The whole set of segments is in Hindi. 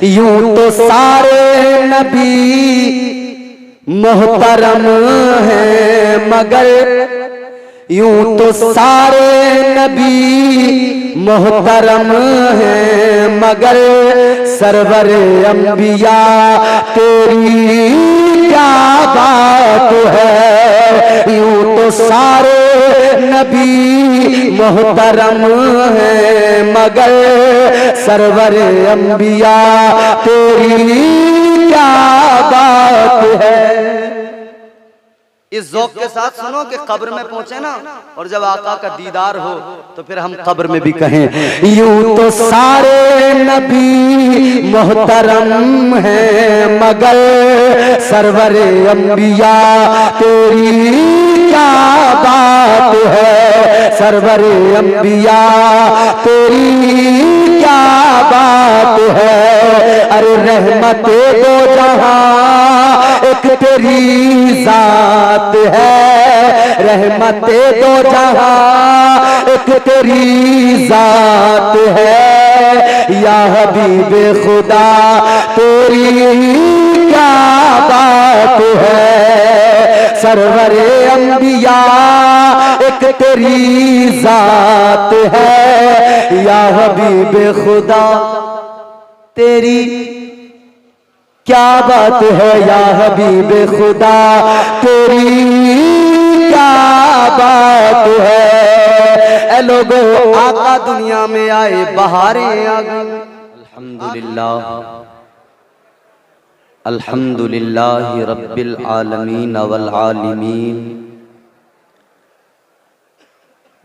यूं तो सारे नबी मोहतरम हैं मगर, यूं तो सारे नबी मोहतरम हैं मगर, सरवर अंबिया तेरी क्या बात है। यूं तो सारे नबी मोहतरम हैं मगर, सरवर अंबिया तेरी क्या बात है। इस ज़ौक़ के साथ सुनो कि कब्र में पहुंचे ना, और जब आका का दीदार हो तो फिर हम कब्र में भी कहें यूं तो सारे नबी मोहतरम हैं मगर, सरवर अंबिया तेरी क्या बात है। सरवर अंबिया तेरी क्या बात है। अरे रहमते दो जहां एक तेरी जात है। रहमते दो जहां एक तेरी जात है। या हबीबे खुदा तेरी क्या बात है। सरवरे अंबिया एक तेरी जात है। या हबीबे खुदा तेरी क्या बात है। या हबीबे खुदा तेरी क्या बात है। ए लोगो आका दुनिया में आए, बहारें आ गई। अल्हम्दुलिल्लाह अल्हम्दुलिल्लाह रब्बिल आलमीन वल आलिमीन,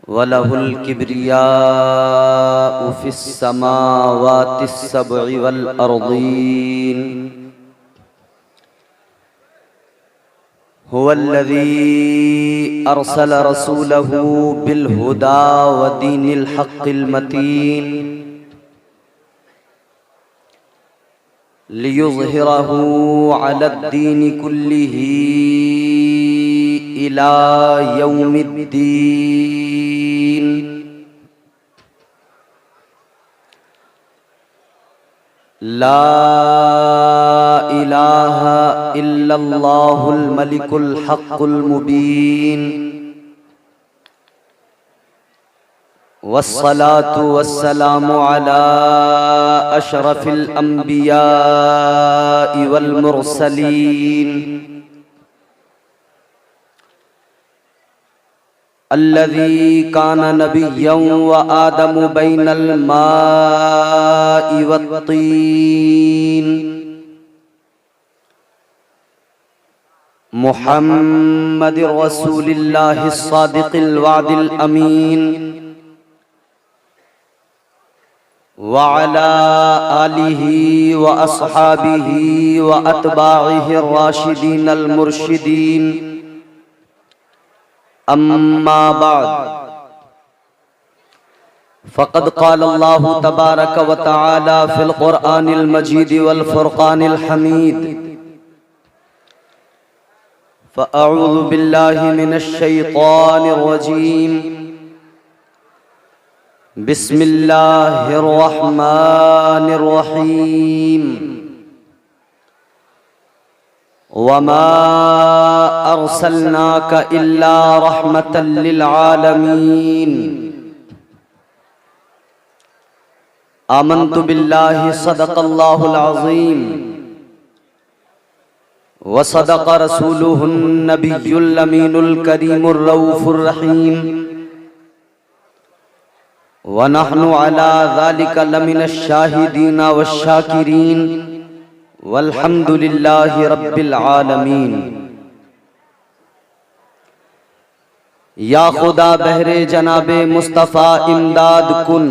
वलहुल किब्रियाउ फिस समावातिस सब'i वल अर्दीन। हुवल्लज़ी अरसल रसूलहू बिल हुदा व दीनिल हक़्क़िल मतीन, लियुज़हिरहू अलद्दीनि कुल्लिही इला यौमिद्दीन। ला इलाहा इल्लल्लाहुल मलिकुल हक़्क़ुल मुबीन। वस्सलातु वस्सलामु अला अशरफिल अंबियाइ वल मुरसलीन, अल्लज़ी काना नबिय्यन व आदमु बैनल माइ वत्तीन। मुहम्मदिर रसूलिल्लाहिस सादिक़िल वादिल अमीन, व अला आलिही व अस्हाबिही व अतबाइहि राशिदीनल मुर्शिदीन। अम्मा बाद, फ़क़द क़ाल अल्लाहु तबारक व तआला फ़िल क़ुरआनिल मजीद वल फ़ुरक़ानिल हमीद। फ़अऊज़ु बिल्लाहि मिनश शैतानिर रजीम। बिस्मिल्लाहिर रहमानिर रहीम। वमा अर्सलनाका इल्ला रहमतल लिल आलमीन। आमन्तु बिल्लाहि सदक़ल्लाहुल अज़ीम व सदक़ रसूलुहुन नबियुल अमीनुल करीमुर रऊफ़ुर रहीम। व नहनु अला ज़ालिका लमिनश शाहिदीन वश्शाकिरीन, वल्हम्दुलिल्लाहि रब्बिल आलमीन। या खुदा बहरे जनाबे मुस्तफ़ा इमदाद कुन,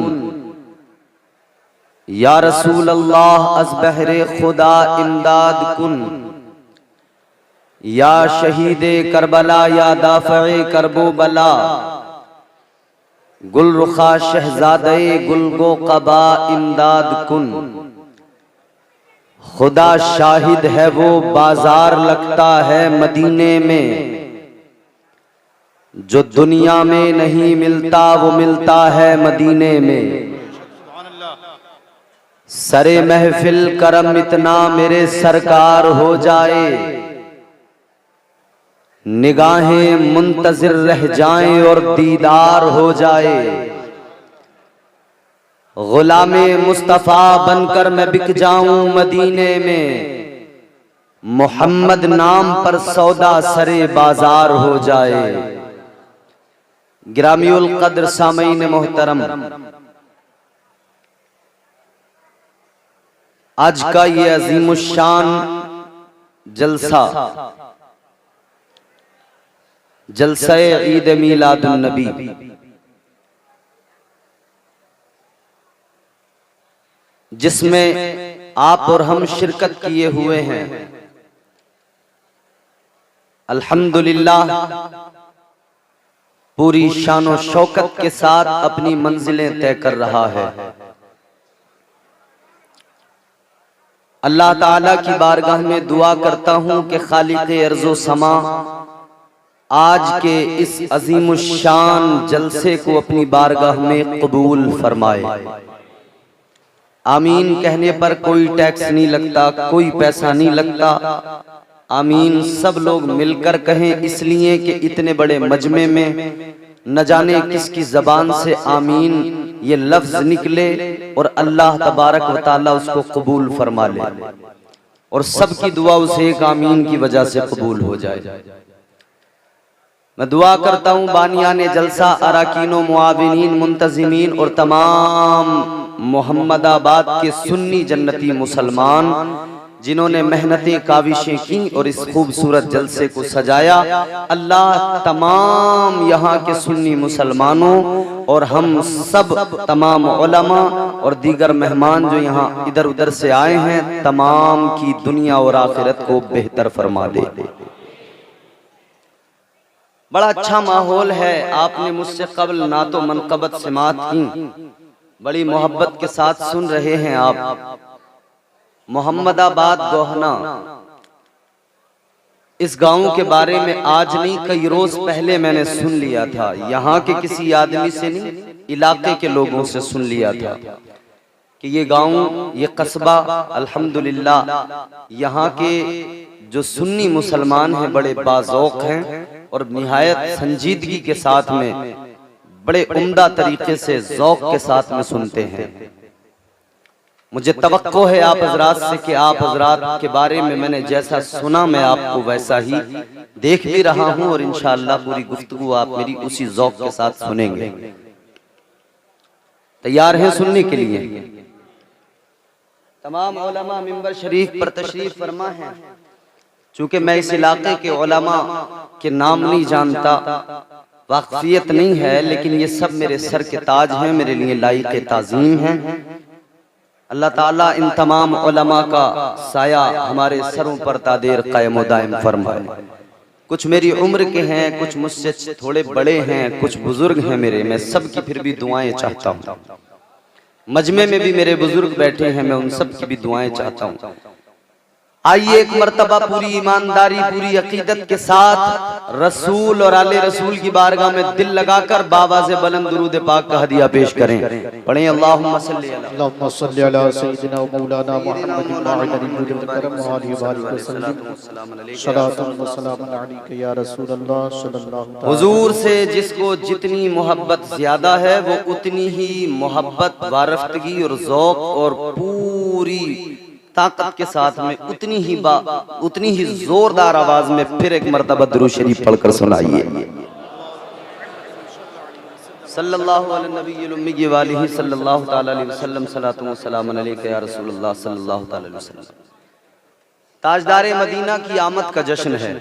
या रसूल अल्लाह अज़ बहरे खुदा इमदाद कुन। या शहीदे करबला या दाफ़े करबो बला, गुल रुखा शहजादे गुलगो कबा इमदाद कुन। खुदा शाहिद है वो बाजार लगता है मदीने में, जो दुनिया में नहीं मिलता वो मिलता है मदीने में। सरे महफिल करम इतना मेरे सरकार हो जाए, निगाहें मुंतजिर रह जाएं और दीदार हो जाए। गुलामे मुस्तफा बनकर मैं बिक जाऊं मदीने में, मोहम्मद नाम पर सौदा सरे बाजार हो जाए। गिरामीउल कद्र सामईन मोहतरम, आज का ये अजीमुशान जलसा, जलसा-ए ईद मीलादुन नबी, जिसमें आप और हम शिरकत किए हुए हैं, अल्हम्दुलिल्लाह पूरी शानो शौकत के साथ अपनी मंजिलें तय कर रहा है। अल्लाह ताला की बारगाह में दुआ करता हूं कि खालिक़े अर्ज़ो समा आज के इस अजीमुशान जलसे को अपनी बारगाह में कबूल फरमाए। आमीन कहने पर कोई टैक्स नहीं लगता, कोई पैसा नहीं लगता। आमीन सब लोग मिलकर कहें, इसलिए कि इतने बड़े मजमे में न जाने किसकी जबान से आमीन ये लफ्ज निकले और अल्लाह तबारक व तआला उसको कबूल फरमा ले और सबकी दुआ उस एक आमीन की वजह से कबूल हो जाए। मैं दुआ करता हूँ बानियाने जलसा, अराकीनो, मुआविनीन, मुंतजिमीन और तमाम मोहम्मदाबाद के सुन्नी जन्नती मुसलमान जिन्होंने मेहनतें काविशें की और इस खूबसूरत जलसे को सजाया। अल्लाह तमाम यहाँ के सुन्नी मुसलमानों और हम सब तमाम उलमा और दीगर मेहमान जो यहाँ इधर उधर से आए हैं, तमाम की दुनिया और आखिरत को बेहतर फरमा दे। बड़ा अच्छा माहौल है। आपने मुझसे कबल ना तो मनकबत सिमात की, बड़ी मोहब्बत के साथ सुन रहे हैं आप। मोहम्मदाबाद गोहना, इस गांव के बारे में आज नहीं कई रोज पहले मैंने सुन लिया था। यहाँ के किसी आदमी से नहीं, इलाके के लोगों से सुन लिया था कि ये गांव, ये कस्बा अल्हम्दुलिल्लाह यहाँ के जो सुन्नी मुसलमान हैं बड़े बाज़ौक़ हैं और निहायत संजीदगी के साथ में बड़े उम्दा तरीके से ज़ौक़ के साथ में सुनते हैं। मुझे तवक्को है आप हजरात से कि आप हजरात के बारे में मैंने जैसा सुना मैं आपको वैसा ही देख भी रहा हूं और इंशाअल्लाह पूरी गुफ्तगू आप मेरी उसी ज़ौक़ के साथ सुनेंगे। तैयार हैं सुनने के लिए? तमाम उलमा मिंबर शरीफ पर तशरीफ फरमा है। चूंकि मैं इस इलाके के उलमा के नाम नहीं जानता, वाक़फियत नहीं है, लेकिन ये सब मेरे सर के ताज हैं, मेरे लिए लायक़े ताज़ीम हैं। अल्लाह ताला इन तमाम उलमा का साया हमारे सरों पर तादेर कायम व दायम फरमाए। कुछ मेरी उम्र के हैं, कुछ मुझसे थोड़े बड़े हैं, कुछ बुजुर्ग हैं मेरे। मैं सब की फिर भी दुआएं चाहता हूँ। मजमे में भी मेरे बुजुर्ग बैठे हैं, मैं उन सब की भी दुआएं चाहता हूँ। आइए एक मर्तबा पूरी ईमानदारी, पूरी अकीदत के साथ रसूल और आले रसूल की बारगाह में दिल लगाकर बावाज़े बुलंद दुरूद पाक का हदिया पेश करें। पढ़ें अल्लाहुम्मा सल्ली अला सय्यिदिना व मौलाना मुहम्मदिन व अला आलिहि व बारिक वसल्लम। सलातुन व सलामुन अलैका या रसूलल्लाह सल्लल्लाहु। हुजूर से जिसको जितनी मोहब्बत ज्यादा है वो उतनी ही मोहब्बत, वारफ्तगी और ज़ौक़ और पूरी ताकत के साथ में उतनी ही जोरदार आवाज में फिर एक मर्तबा दुरूद शरीफ पढ़कर सुनाइए। सल्लल्लाहु अलैहि नबील उम्मी व आलिहि सल्लल्लाहु तआला अलैहि वसल्लम। सलातु व सलामुन अलैका या रसूलल्लाह सल्लल्लाहु तआला अलैहि वसल्लम। ताजदारे मदीना की आमद का जश्न है।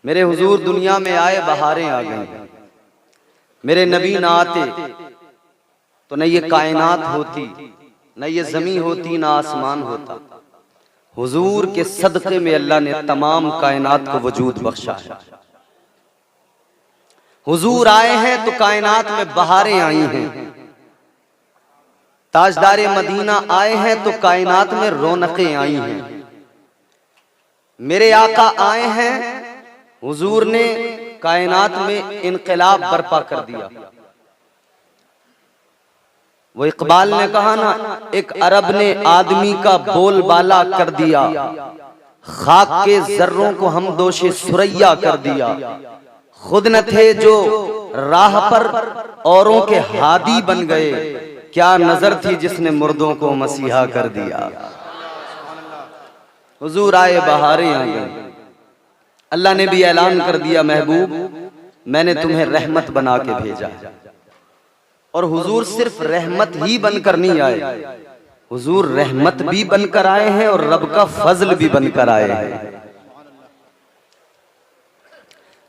मेरे हुजूर दुनिया में आए, बहारें आ गई। मेरे नबी ना आते तो न ये कायनात होती, न ये जमीन होती, न आसमान होता। हुजूर के सदक़े में अल्लाह ने तमाम कायनात को वजूद बख्शा है। हुजूर आए हैं तो कायनात में बहारें आई हैं। ताजदारे मदीना आए हैं तो कायनात में रौनकें आई हैं। मेरे आका आए हैं, हुजूर ने कायनात में इनकलाब बर्पा कर दिया। वो इकबाल ने कहा ना, एक अरब ने आदमी का बोलबाला कर दिया, खाक के जर्रों को हम दोषे सुरैया कर दिया। खुद न थे जो राह पर औरों के हादी बन गए, क्या नजर थी जिसने मुर्दों को मसीहा कर दिया। हुजूर आए बहारें आ गई। अल्लाह ने भी ऐलान कर दिया, महबूब मैंने तुम्हें रहमत बना के भेजा। और हुजूर सिर्फ रहमत ही बनकर नहीं आए, हुजूर रहमत भी बनकर आए हैं और रब का फजल भी बनकर आए हैं।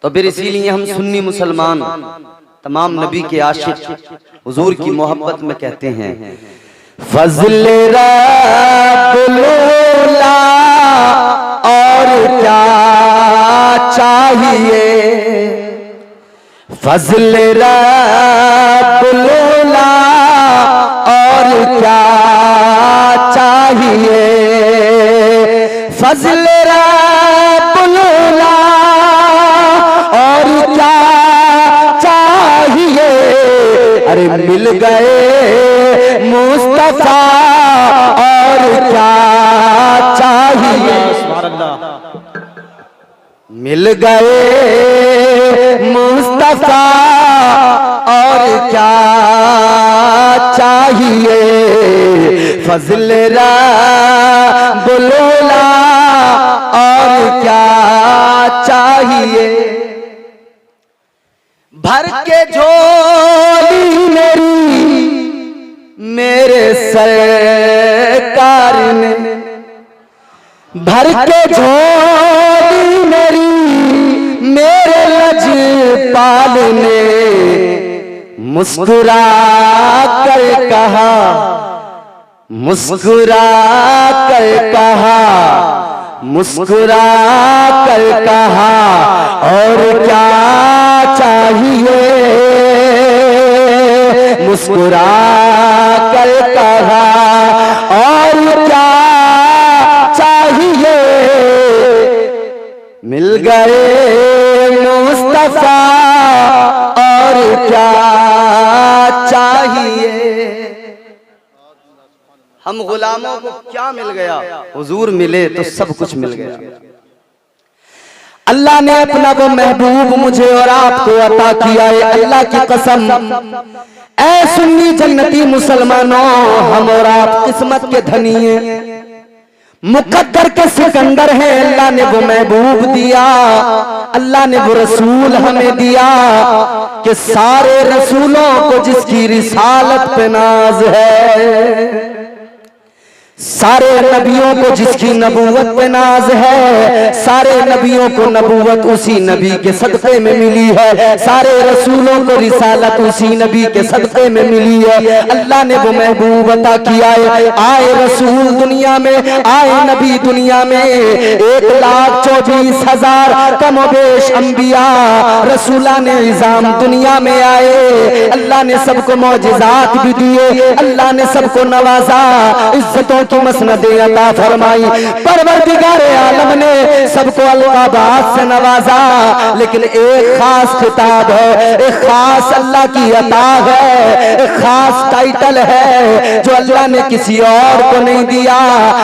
तो फिर इसीलिए हम सुन्नी मुसलमान तमाम नबी के आशिक हुजूर की मोहब्बत में कहते हैं, फजल रब्बुल्ला और क्या चाहिए, फजल रब्बुल्ला और क्या चाहिए, फजल रब्बुल्ला और क्या चाहिए। अरे मिल गए मुस्तफा और क्या चाहिए, मिल गए मुस्तफा और क्या चाहिए, फजल रब्बुल्ला और क्या चाहिए। भर के झोली मेरी मेरे सरकार ने, भर के झोली मेरी मेरे लजपाल ने, मुस्कुरा कर कहा, मुस्कुरा कर कहा, मुस्कुरा कर कहा और क्या चाहिए, मुस्कुरा कर कहा और क्या चाहिए। मिल गए मुस्तफा और क्या चाहिए। हम गुलामों को क्या मिल गया, हुजूर मिले तो सब कुछ मिल गया। अल्लाह ने अपना वो महबूब मुझे और आपको अता किया है। अल्लाह की कसम, ऐ सुन्नी जन्नती मुसलमानों, हम और आप किस्मत के धनी हैं, मुकद्दर के सिकंदर हैं। अल्लाह ने वो महबूब दिया, अल्लाह ने वो रसूल हमें दिया कि सारे रसूलों को जिसकी रिसालत पे नाज है, सारे नबियों को जिसकी नबूवत पे नाज है, सारे नबियों को नबूवत उसी नबी के सदक़े में मिली है, सारे रसूलों को रिसालत उसी नबी के सदक़े में मिली है। अल्लाह ने वो महबूब अता किया है। आए रसूल दुनिया में, आए नबी दुनिया में, 1,24,000 कमोबेश अंबिया रसूला ने निजाम दुनिया में आए। अल्लाह ने सबको मौजिज़ात भी दिए, अल्लाह ने सबको नवाजा, इज्जतों की मसनदें अता फरमाई। परवरदिगार आलम ने सबको अलक़ाबात से नवाजा, लेकिन एक खास खिताब है, एक खास अल्लाह की अता है, एक खास टाइटल है जो अल्लाह ने किसी और को नहीं दिया।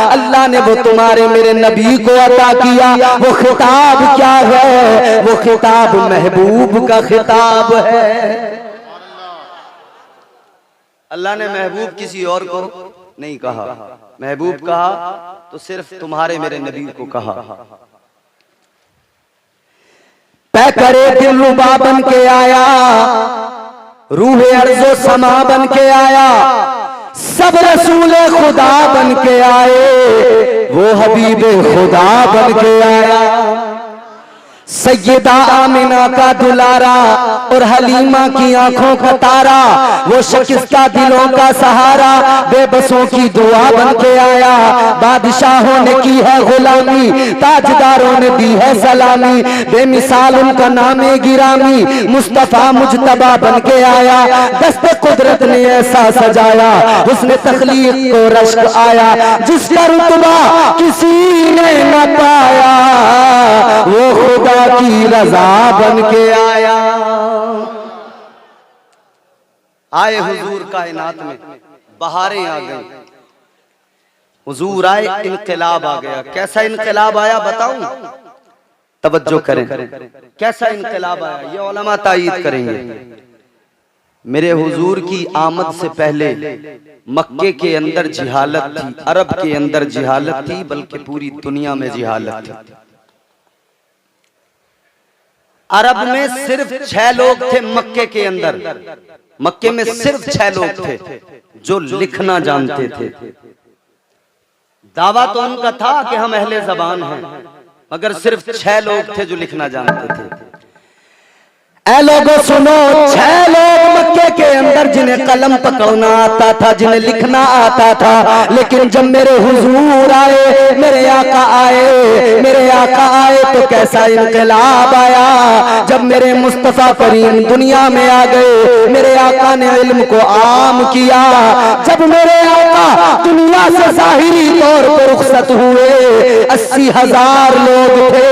अल्लाह ने वो तुम्हारे मेरे नबी को अता किया। वो खिताब क्या है? वो खिताब महबूब का खिताब है। अल्लाह ने महबूब किसी और को नहीं कहा, महबूब कहा तो सिर्फ तुम्हारे मेरे नबी को कहा। पैकरे दिलरुबा बन के आया, रूहे अर्ज़ो समा बन के आया, सब रसूले खुदा बन के आए, वो हबीबे खुदा बन के आया। सैयदा आमिना का दुलारा और हलीमा की आंखों का तारा, वो शिकस्ता दिलों का सहारा, बेबसों की दुआ बन के आया। बादशाहों ने की है गुलामी, ताजदारों ने दी है सलामी, बेमिसाल उनका नामे गिरामी, मुस्तफा मुजतबा बन के आया। दस्ते कुदरत ने ऐसा सजाया, उसने तखलीक को रश्क आया, जिसका रुतबा किसी ने न पाया, वो खुदा की रजा बन के आया। आए हुजूर कायनात में, बहारें आ गई, हुजूर आए, इनकलाब आ गया। कैसा इनकलाब आया बताऊं? तवज्जो करें, कैसा इनकलाब आया ये उलमा तायीद करेंगे। मेरे हुजूर की आमद से पहले मक्के के अंदर जिहालत थी, अरब के अंदर जिहालत थी, बल्कि पूरी दुनिया में जिहालत थी। अरब में सिर्फ 6 लोग थे मक्के के अंदर, मक्के में सिर्फ 6 लोग थे जो लिखना जानते थे। दावा तो उनका था कि हम अहले ज़बान हैं, मगर सिर्फ 6 लोग थे जो लिखना जानते थे। ऐ लोगों सुनो, 6 लोग मक्के के अंदर जिन्हें कलम पकड़ना आता था, जिन्हें लिखना आता था। लेकिन जब मेरे हुजूर आए, मेरे आका आए, मेरे आका आए तो कैसा इनकलाब आया। जब मेरे मुस्तफा करीम दुनिया में आ गए, मेरे आका ने इल्म को आम किया। जब मेरे आका दुनिया से ज़ाहिरी तौर पर रुखसत हुए, 80,000 लोग थे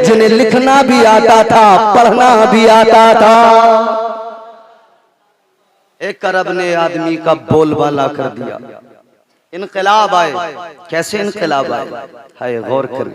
जिन्हें लिखना भी आता था, पढ़ना भी आता था। एक अरब ने आदमी का बोलबाला कर दिया, इनकलाब आए। कैसे इनकलाब आए? हाय गौर करें।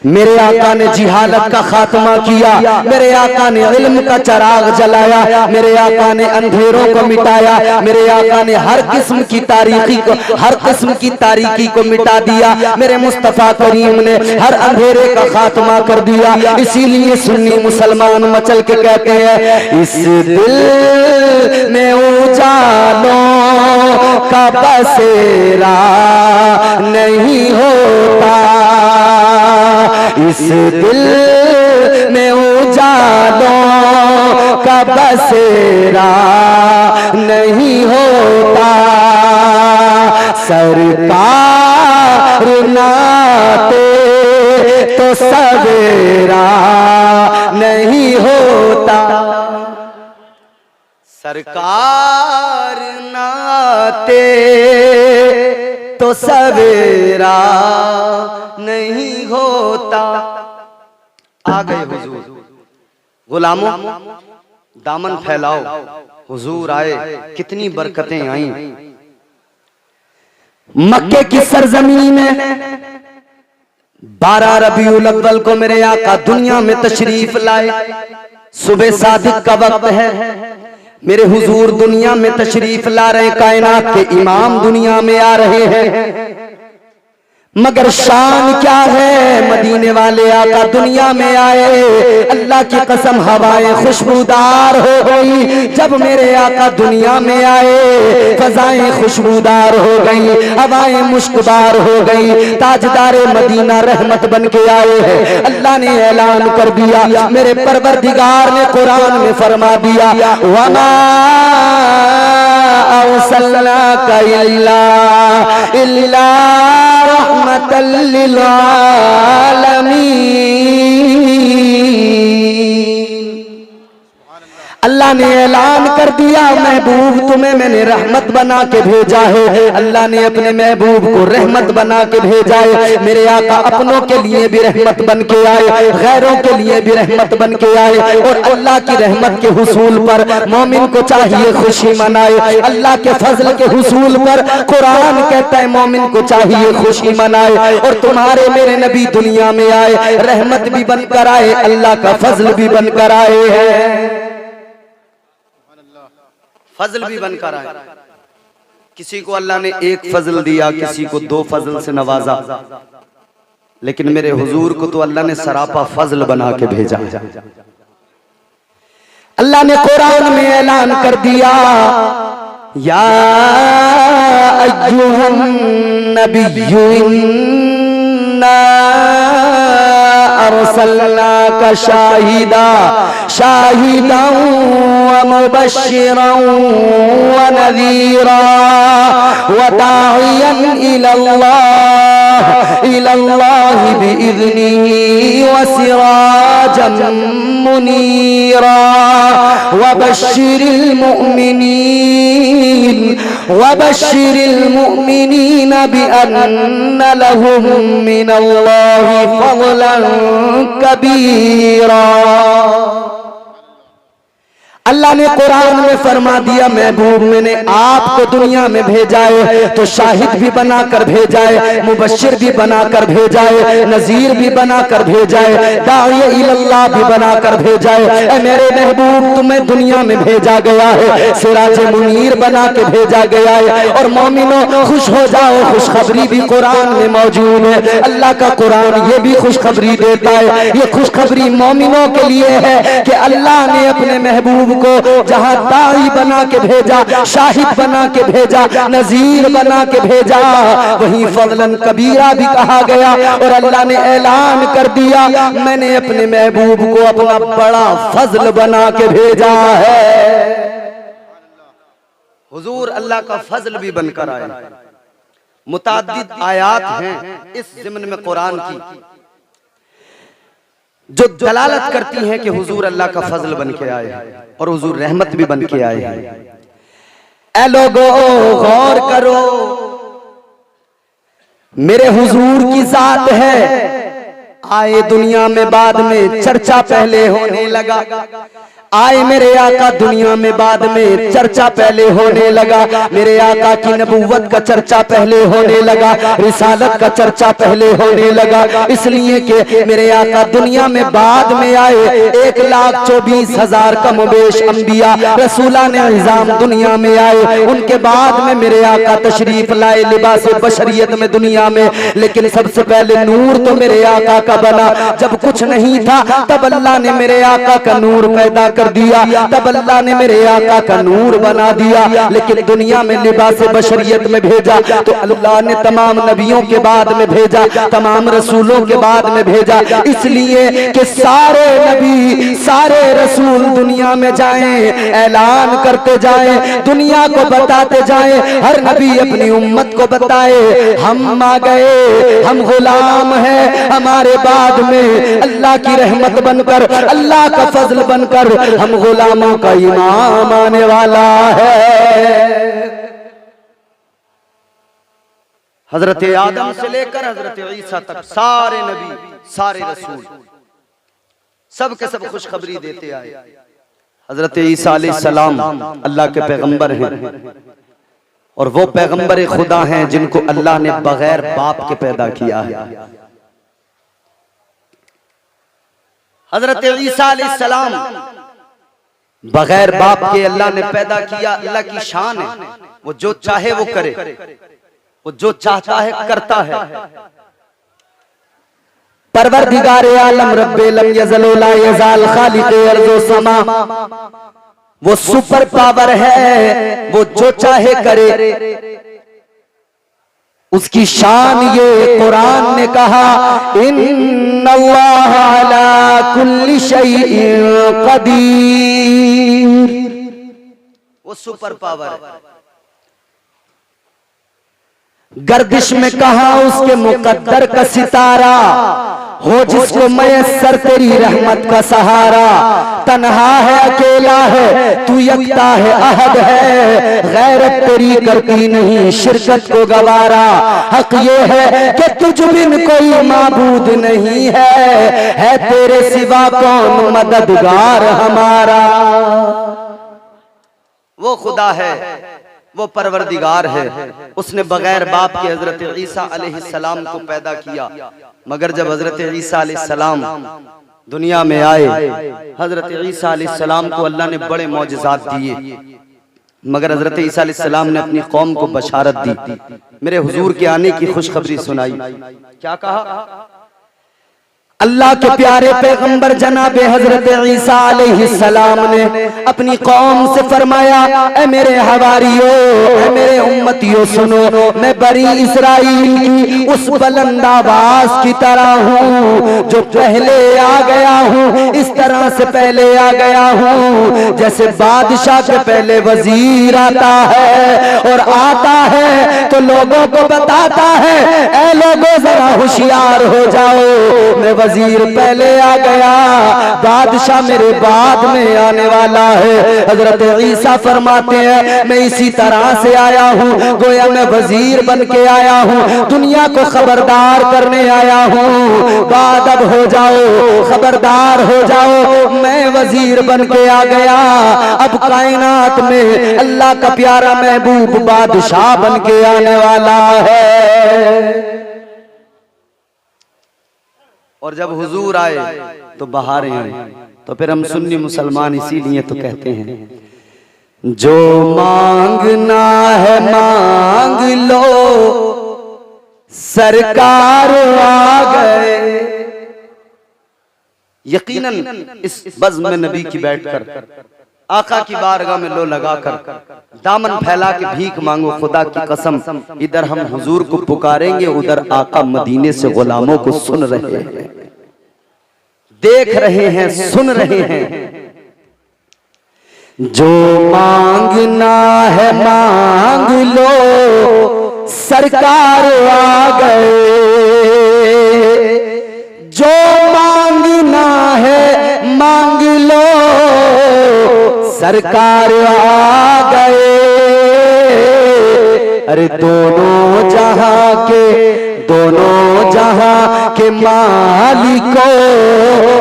मेरे आका ने जिहालत का खात्मा किया, मेरे आका ने इल्म का चराग जलाया, मेरे आका ने अंधेरों को मिटाया, मेरे आका ने हर किस्म की तारीकी को, हर किस्म की तारीकी को मिटा दिया। मेरे मुस्तफा करीम ने हर अंधेरे का खात्मा कर दिया। इसीलिए सुन्नी मुसलमान मचल के कहते हैं, इस दिल में उजालों का बसेरा नहीं होता, इस दिल में उजालों का बसेरा नहीं होता। सरकार नाते तो सवेरा नहीं होता, सरकार नाते तो सवेरा नहीं होता। आ गए हुजूर, गुलामों दामन फैलाओ, हुजूर आए, कितनी बरकतें आई। मक्के की सरजमीन में 12 रबीउल अव्वल को मेरे आका दुनिया में तशरीफ लाए। सुबह सादिक का वक्त है, मेरे हुजूर दुनिया में तशरीफ ला रहे, कायनात के इमाम दुनिया में आ रहे हैं। मगर शान क्या है, मदीने वाले आका दुनिया में आए। अल्लाह की कसम हवाएं खुशबूदार हो गई। जब मेरे आका दुनिया में आए, फजाएं खुशबूदार हो गई, हवाएं मुश्कबार हो गई। ताजदारे मदीना रहमत बन के आए हैं। अल्लाह ने ऐलान कर दिया, मेरे परवरदिगार ने कुरान में फरमा दिया, वमा अरसलनाका इल्ला रहमतल लिल आलमीन। अल्लाह ने ऐलान कर दिया, महबूब तुम्हें मैंने रहमत बना के भेजा है। अल्लाह ने अपने महबूब को रहमत बना के भेजा है। मेरे आका अपनों के लिए भी रहमत बन के आए, गैरों के लिए भी रहमत बन के आए। और अल्लाह की रहमत के हुसूल पर मोमिन को चाहिए खुशी मनाए। अल्लाह के फजल के हुसूल पर कुरान कहता है मोमिन को चाहिए खुशी मनाए। और तुम्हारे मेरे नबी दुनिया में आए, रहमत भी बनकर आए, अल्लाह का फजल भी बनकर आए हैं, फजल भी बनकर आए। किसी को अल्लाह ने एक फजल दिया, किसी को 2 फजल से नवाजा, लेकिन मेरे हुजूर को तो अल्लाह ने सरापा फजल बना के भेजा। अल्लाह ने कुरान में ऐलान कर दिया, या अय्युहन नबिय्यु इन्ना अरसलनाका शाहिदन व मुबश्शिरन व नज़ीरा व दाइयन इलल्लाहि बिइज़निही व सिराजन मुनीरा व बश्शिरिल मुमिनीन बिअन्न लहुम मिनल्लाहि फज़लन कबीरा। अल्लाह ने कुरान में फरमा दिया, महबूब मैंने आपको दुनिया में भेजा है तो शाहिद भी बनाकर भेजा है, मुबश्शिर भी बनाकर भेजा है, नजीर भी बनाकर भेजा है, दाई इल्लल्लाह भी बनाकर भेजा है। ऐ मेरे महबूब तुम्हें दुनिया में भेजा गया है, सिराज मुनीर बना के भेजा गया है। और मोमिनो खुश हो जाओ, खुशखबरी भी कुरान में मौजूद है। अल्लाह का कुरान ये भी खुशखबरी देता है, ये खुशखबरी मोमिनों के लिए है कि अल्लाह ने अपने महबूब को जहां दाई बना के भेजा, शाहिद बना के भेजा, नजीर बना के भेजा, वहीं फज़लन कबीरा भी कहा गया। और अल्लाह ने ऐलान कर दिया, मैंने अपने महबूब को अपना बड़ा फजल बना के भेजा है। हुजूर अल्लाह का फजल भी बनकर आए। मुताद्दिद आयात हैं इस ज़िम्न में कुरान की जो दलालत करती हैं कि हुजूर अल्लाह का फजल बन के आए और हुजूर रहमत भी बन के आए। ऐ लोगो गौर करो, मेरे हुजूर की जात है, आए दुनिया में बाद में चर्चा पहले होने लगा। आए मेरे आका दुनिया में बाद में चर्चा पहले होने लगा। मेरे आका की नबूवत का चर्चा पहले होने लगा, रिसालत का चर्चा पहले होने लगा। इसलिए कि मेरे आका दुनिया में बाद में आए। 1,24,000 कमोबेश अंबिया रसूला ने निजाम दुनिया में आए, उनके बाद में मेरे आका तशरीफ लाए लिबास बशरियत में दुनिया में। लेकिन सबसे पहले नूर तो मेरे आका का बना। जब कुछ नहीं था तब अल्लाह ने मेरे आका का नूर पैदा कर दिया, तब अल्लाह ने मेरे आका का नूर बना दिया। लेकिन दुनिया में लिबास बशरियत में भेजा तो अल्लाह ने तमाम नबियों के बाद में भेजा, तमाम रसूलों के बाद में भेजा। इसलिए कि सारे नबी सारे रसूल दुनिया में जाएं, ऐलान करते जाएं, दुनिया को बताते जाएं, हर नबी अपनी उम्मत को बताए हम आ गए, हम गुलाम हैं, हमारे बाद में अल्लाह की रहमत बनकर, अल्लाह का फजल बनकर हम गुलामों का इमाम आने वाला है। हजरत आदम से लेकर हजरत ईसा तक सारे नबी सारे रसूल सब के सब खुशखबरी देते आए। हजरत ईसा अलैहिस्सलाम अल्लाह के पैगंबर हैं और वो पैगंबर खुदा हैं जिनको अल्लाह ने बगैर बाप के पैदा किया है। हजरत ईसा अलैहिस्सलाम बगैर बाप के अल्लाह ने पैदा किया। अल्लाह की शान है, वो जो चाहे वो करे, वो जो चाहता है करता है। परवरदिगार आलम रब्बे लम यज़ल ला यज़ाल खालिक़े अर्ज़ो समा, वो सुपर पावर है, वो जो चाहे करे। उसकी शान ये कुरान ने कहा इन्नल्लाह अला कुल्ली शैइन कदीर, वो सुपर पावर है। गर्दिश में कहा उसके मुकद्दर का सितारा, हो जिसको मयस्सर तेरी रहमत का सहारा। तन्हा है अकेला है तू, यकता है अहद है, गैरत तेरी करती नहीं शिरकत को गवारा। हक ये है कि तुझ बिन कोई माबूद नहीं है तेरे सिवा कौन मददगार हमारा। वो खुदा है, वो परवरदिगार है, उसने बगैर बाप के हजरत ईसा अलैहिस्सलाम को पैदा किया। मगर जब हजरत ईसा अलैहिस्सलाम दुनिया में आए, हजरत ईसा अलैहिस्सलाम को अल्लाह ने बड़े मौजिज़ात दिए। मगर हजरत ईसा अलैहिस्सलाम ने अपनी कौम को बशारत दी, मेरे हुजूर के आने की खुशखबरी सुनाई। क्या कहा? अल्लाह के प्यारे पैगंबर जनाबे हजरत ईसा अलैहिस्सलाम ने अपनी कौम से फरमाया, ऐ मेरे हवारियो, ऐ मेरे उम्मतियों सुनो, मैं बनी इस्राइल की उस बुलंद आवाज की तरह हूँ जो पहले आ गया हूँ। इस तरह से पहले आ गया हूँ जैसे बादशाह के पहले वजीर आता है और आता है तो लोगों को बताता है, ऐ लोगों जरा होशियार हो जाओ, मैं वजीर पहले आ गया, बादशाह मेरे बाद में आने वाला है। हजरत ईसा फरमाते हैं मैं इसी तरह से आया हूँ, गोया मैं वजीर बन के आया हूँ, दुनिया को खबरदार करने आया हूँ। बादब हो जाओ, खबरदार हो जाओ, मैं वजीर बन के आ गया। अब कायनात में अल्लाह का प्यारा महबूब बादशाह बन के आने वाला है। और जब हुजूर आए तो बहारें आई। तो फिर हम सुन्नी मुसलमान इसीलिए तो कहते हैं जो मांगना है मांग लो, सरकार आ गए। यकीनन इस बज़्म में नबी की बैठकर आका की बारगाह में लो लगाकर दामन फैला के भीख मांगो, खुदा की कसम इधर हम हुजूर को पुकारेंगे, उधर आका मदीने से गुलामों को सुन रहे हैं, देख रहे हैं, सुन रहे हैं। जो मांगना है मांग लो, सरकार आ गए। जो मांगना है मांग लो, सरकार आ गए। अरे दोनों जहां के मालिको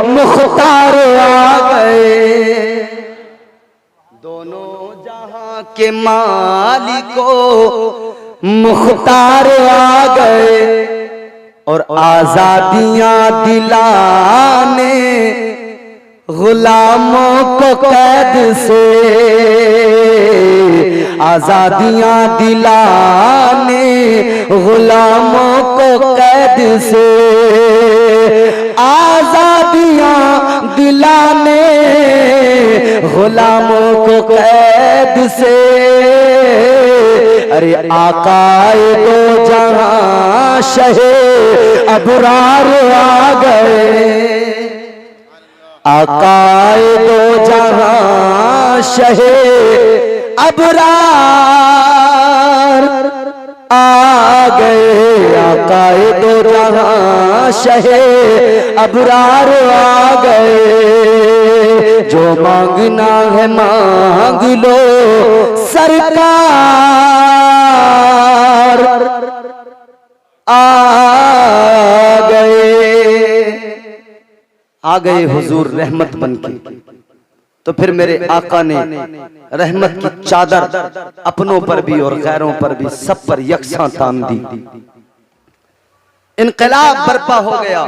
मुख्तार आ गए। दोनों जहां के मालिको मुख्तार आ गए। और आजादियां दिलाने गुलामों को कैद से, आजादियां दिलाने गुलामों को कैद से, आजादियां दिलाने गुलामों को कैद से। अरे आकाए दो जहां शहे अबरार आ गए। आकाए दो जहां शहे अबरार आ गए। आकाए दो जहां शहे अबरार आ गए। जो मांगना है मांग लो, सरकार आ गए हुजूर रहमत बनके। तो फिर मेरे आका ने रहमत की चादर अपनों पर भी और गैरों पर भी सब पर यकसां तान दी। इनकलाब बर्पा हो गया।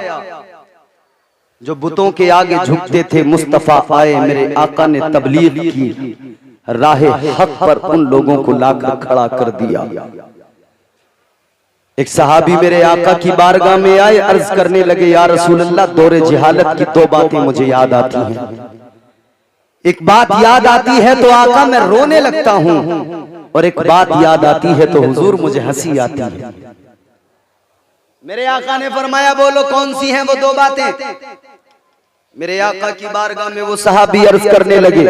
जो बुतों के आगे झुकते थे मुस्तफा आए, मेरे आका ने तबलीग की, राहे हक पर उन लोगों को लाकर खड़ा कर दिया। एक सहाबी मेरे आका की बारगाह में आए, अर्ज करने लगे या रसूल अल्लाह, दौरे जिहालत की दो बातें मुझे याद आती हैं। एक बात याद आती है तो आका मैं रोने लगता हूं, और एक बात याद आती है तो हुजूर मुझे हंसी आती है। मेरे आका ने फरमाया बोलो कौन सी हैं वो दो बातें। मेरे आका की बारगाह में वो सहाबी अर्ज करने लगे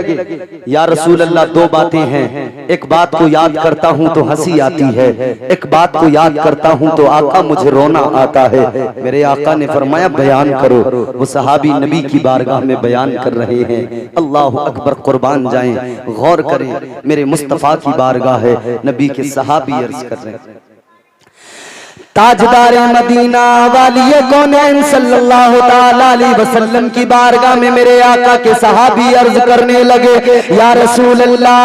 या रसूल अल्लाह, दो बातें हैं। एक बात को याद करता हूं तो हंसी आती है, एक बात को याद करता हूं तो आका मुझे रोना आता है। मेरे आका ने फरमाया बयान करो। वो सहाबी नबी की बारगाह में बयान कर रहे हैं। अल्लाह अकबर, कुर्बान जाएं, गौर करें, मेरे मुस्तफा की बारगाह है, नबी के सहाबी अर्ज कर रहे हैं। ताजदार मदीना वालिए कौनैन सल्लल्लाहु ताला अलैहि वसल्लम की बारगाह में मेरे आका के सहाबी अर्ज करने लगे या रसूल अल्लाह,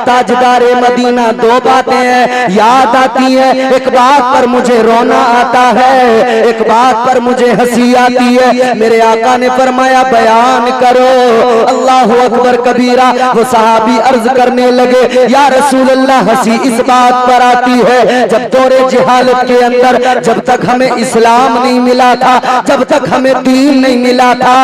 ताजदार मदीना दो बातें हैं याद आती है। एक बात पर मुझे रोना आता है, एक बात पर मुझे हंसी आती है। मेरे आका ने फरमाया बयान करो। अल्लाहु अकबर कबीरा। वो सहाबी अर्ज करने लगे या रसूल अल्लाह, हंसी इस बात पर आती है जब दौरे जिहालत के अंदर, जब तक हमें इस्लाम नहीं मिला था, जब तक हमें दीन नहीं मिला था,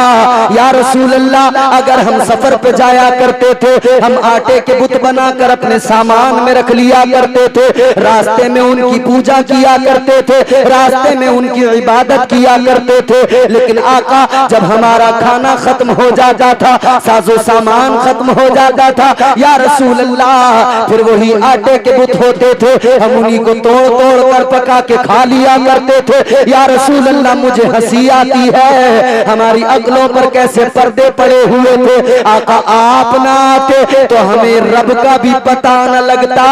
या रसूल अल्लाह, अगर हम सफर पे जाया करते थे, हम आटे के बुत बनाकर अपने सामान में रख लिया करते थे, रास्ते में उनकी पूजा किया करते थे, रास्ते में उनकी इबादत किया करते थे। लेकिन आका जब हमारा खाना खत्म हो जाता था, साजो सामान खत्म हो जाता था, या रसूल अल्लाह, फिर वही आटे के बुत होते थे, हम उन्हीं को तोड़ तोड़ कर पका के खा लिया करते थे। या रसूल अल्लाह, मुझे हंसी आती है, हमारी अक्लों पर कैसे पर्दे पड़े हुए थे। आका आप ना आते तो हमें रब का भी पता न लगता,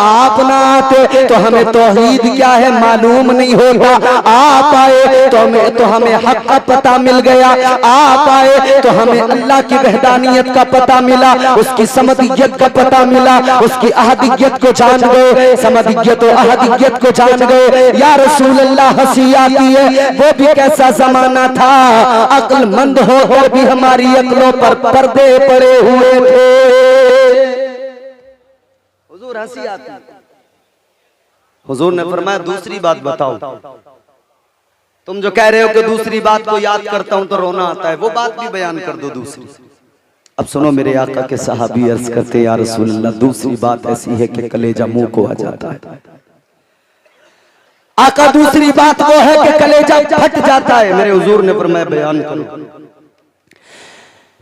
आप ना आते तो हमें तौहीद क्या है मालूम नहीं होता, आप आए तो हमें हक का पता मिल गया, आप आए तो हमें अल्लाह की वहदानियत का पता मिला, उसकी समदियत का पता मिला, उसकी अहदियत को जान गए, समदियत और अहदियत को जान गए। या रसूल अल्लाह, हंसी आती है, वो भी कैसा जमाना था, अक्लमंद होकर भी हमारी अक्लों पर पर्दे पड़े हुए थे। हुजूर हंसी आती है। हुजूर ने फरमाया दूसरी बात बताओ, तुम जो कह रहे हो कि दूसरी बात को याद करता हूं तो रोना आता है, वो बात भी बयान कर दो दूसरी। अब सुनो, मेरे आका के सहाबी अर्ज करते, या रसूल अल्लाह, दूसरी बात ऐसी है कि कलेजा मुंह को आ जाता है। आका दूसरी बात वो है कि कलेजा फट जाता है। मेरे हुजूर ने फरमाया बयान करो।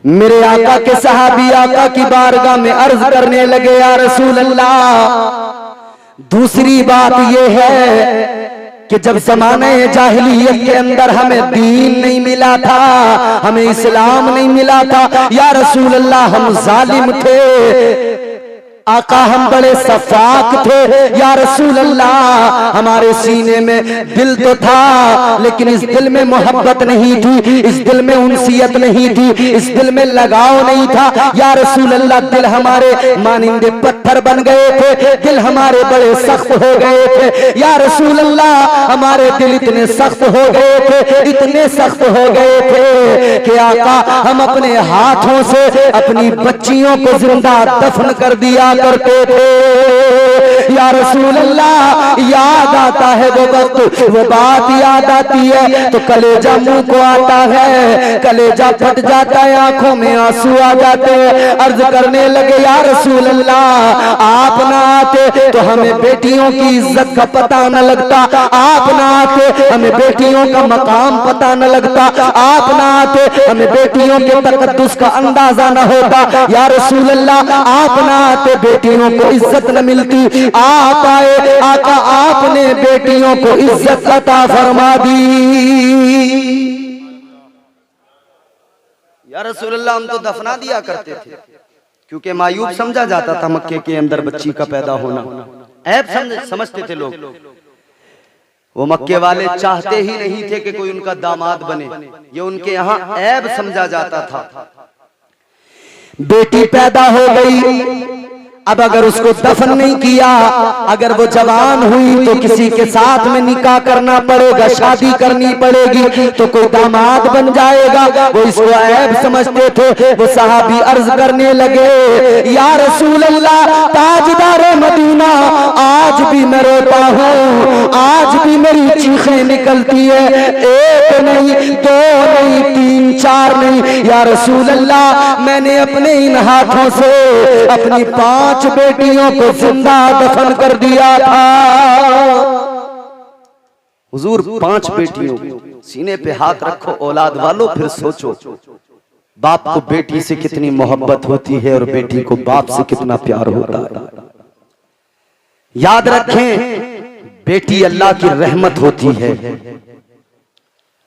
मेरे आका के सहाबी आका की बारगाह में अर्ज करने लगे, या रसूल अल्लाह, दूसरी बात यह है कि जब ज़माने जाहिलियत के अंदर हमें दीन नहीं मिला था, हमें इस्लाम नहीं मिला था, या रसूल अल्लाह, हम जालिम थे, आका हम बड़े सफाक थे, या रसूल अल्लाह, हमारे सीने में दिल तो था लेकिन इस दिल में मोहब्बत नहीं थी, इस दिल में उनसियत नहीं थी, इस दिल में लगाव नहीं था। या रसूल अल्लाह, दिल हमारे मानिंदे पत्थर बन गए थे, दिल हमारे बड़े सख्त हो गए थे। या रसूल अल्लाह, हमारे दिल इतने सख्त हो गए थे, इतने सख्त हो गए थे कि आका हम अपने हाथों से अपनी बच्चियों को जिंदा दफन कर दिया करते थे। या रसूल अल्लाह, याद आता है वो वक्त, वो बात याद आती है तो कलेजा मुंह को आता है, कलेजा फट जाता है, आंखों में आंसू आ जाते हैं। अर्ज करने लगे, या रसूल अल्लाह, आप ना आते तो हमें बेटियों की इज्जत का पता न लगता, आप ना आते हमें बेटियों का मकाम पता न लगता, आप ना आते हमें बेटियों के तकद्दुस का अंदाजा न होता। या रसूल अल्लाह, आप ना आते बेटियों को इज्जत न मिलती, आप आए आका, आपने बेटियों को इज्जत अता फरमा दी। या रसूल अल्लाह, हम तो दफना दिया करते थे, क्योंकि मायूब समझा जाता था मक्के के अंदर बच्ची का पैदा होना, ऐब समझते थे लोग। वो मक्के वाले चाहते ही नहीं थे कि कोई उनका दामाद बने, ये उनके यहाँ ऐब समझा जाता था। बेटी पैदा हो गई, अब अगर उसको दफन नहीं किया, अगर वो जवान हुई तो किसी के साथ में निकाह करना पड़ेगा, शादी करनी पड़ेगी, तो कोई दामाद बन जाएगा, वो इसको ऐब समझते थे। वो सहाबी अर्ज करने लगे, या रसूल अल्लाह, ताजदार मदीना, आज भी मैं रोता हूँ, आज भी मेरी चीखें निकलती है, एक नहीं, दो नहीं, तीन चार नहीं। या रसूल अल्लाह, मैंने अपने इन हाथों से अपनी 5 बेटियों को जिंदा दफन कर दिया था। हुजूर 5 बेटियों, सीने पे हाथ रखो औलाद वालों, फिर सोचो बाप को बेटी से कितनी मोहब्बत होती है और बेटी को बाप से कितना प्यार होता है। याद रखें, बेटी अल्लाह की रहमत होती है,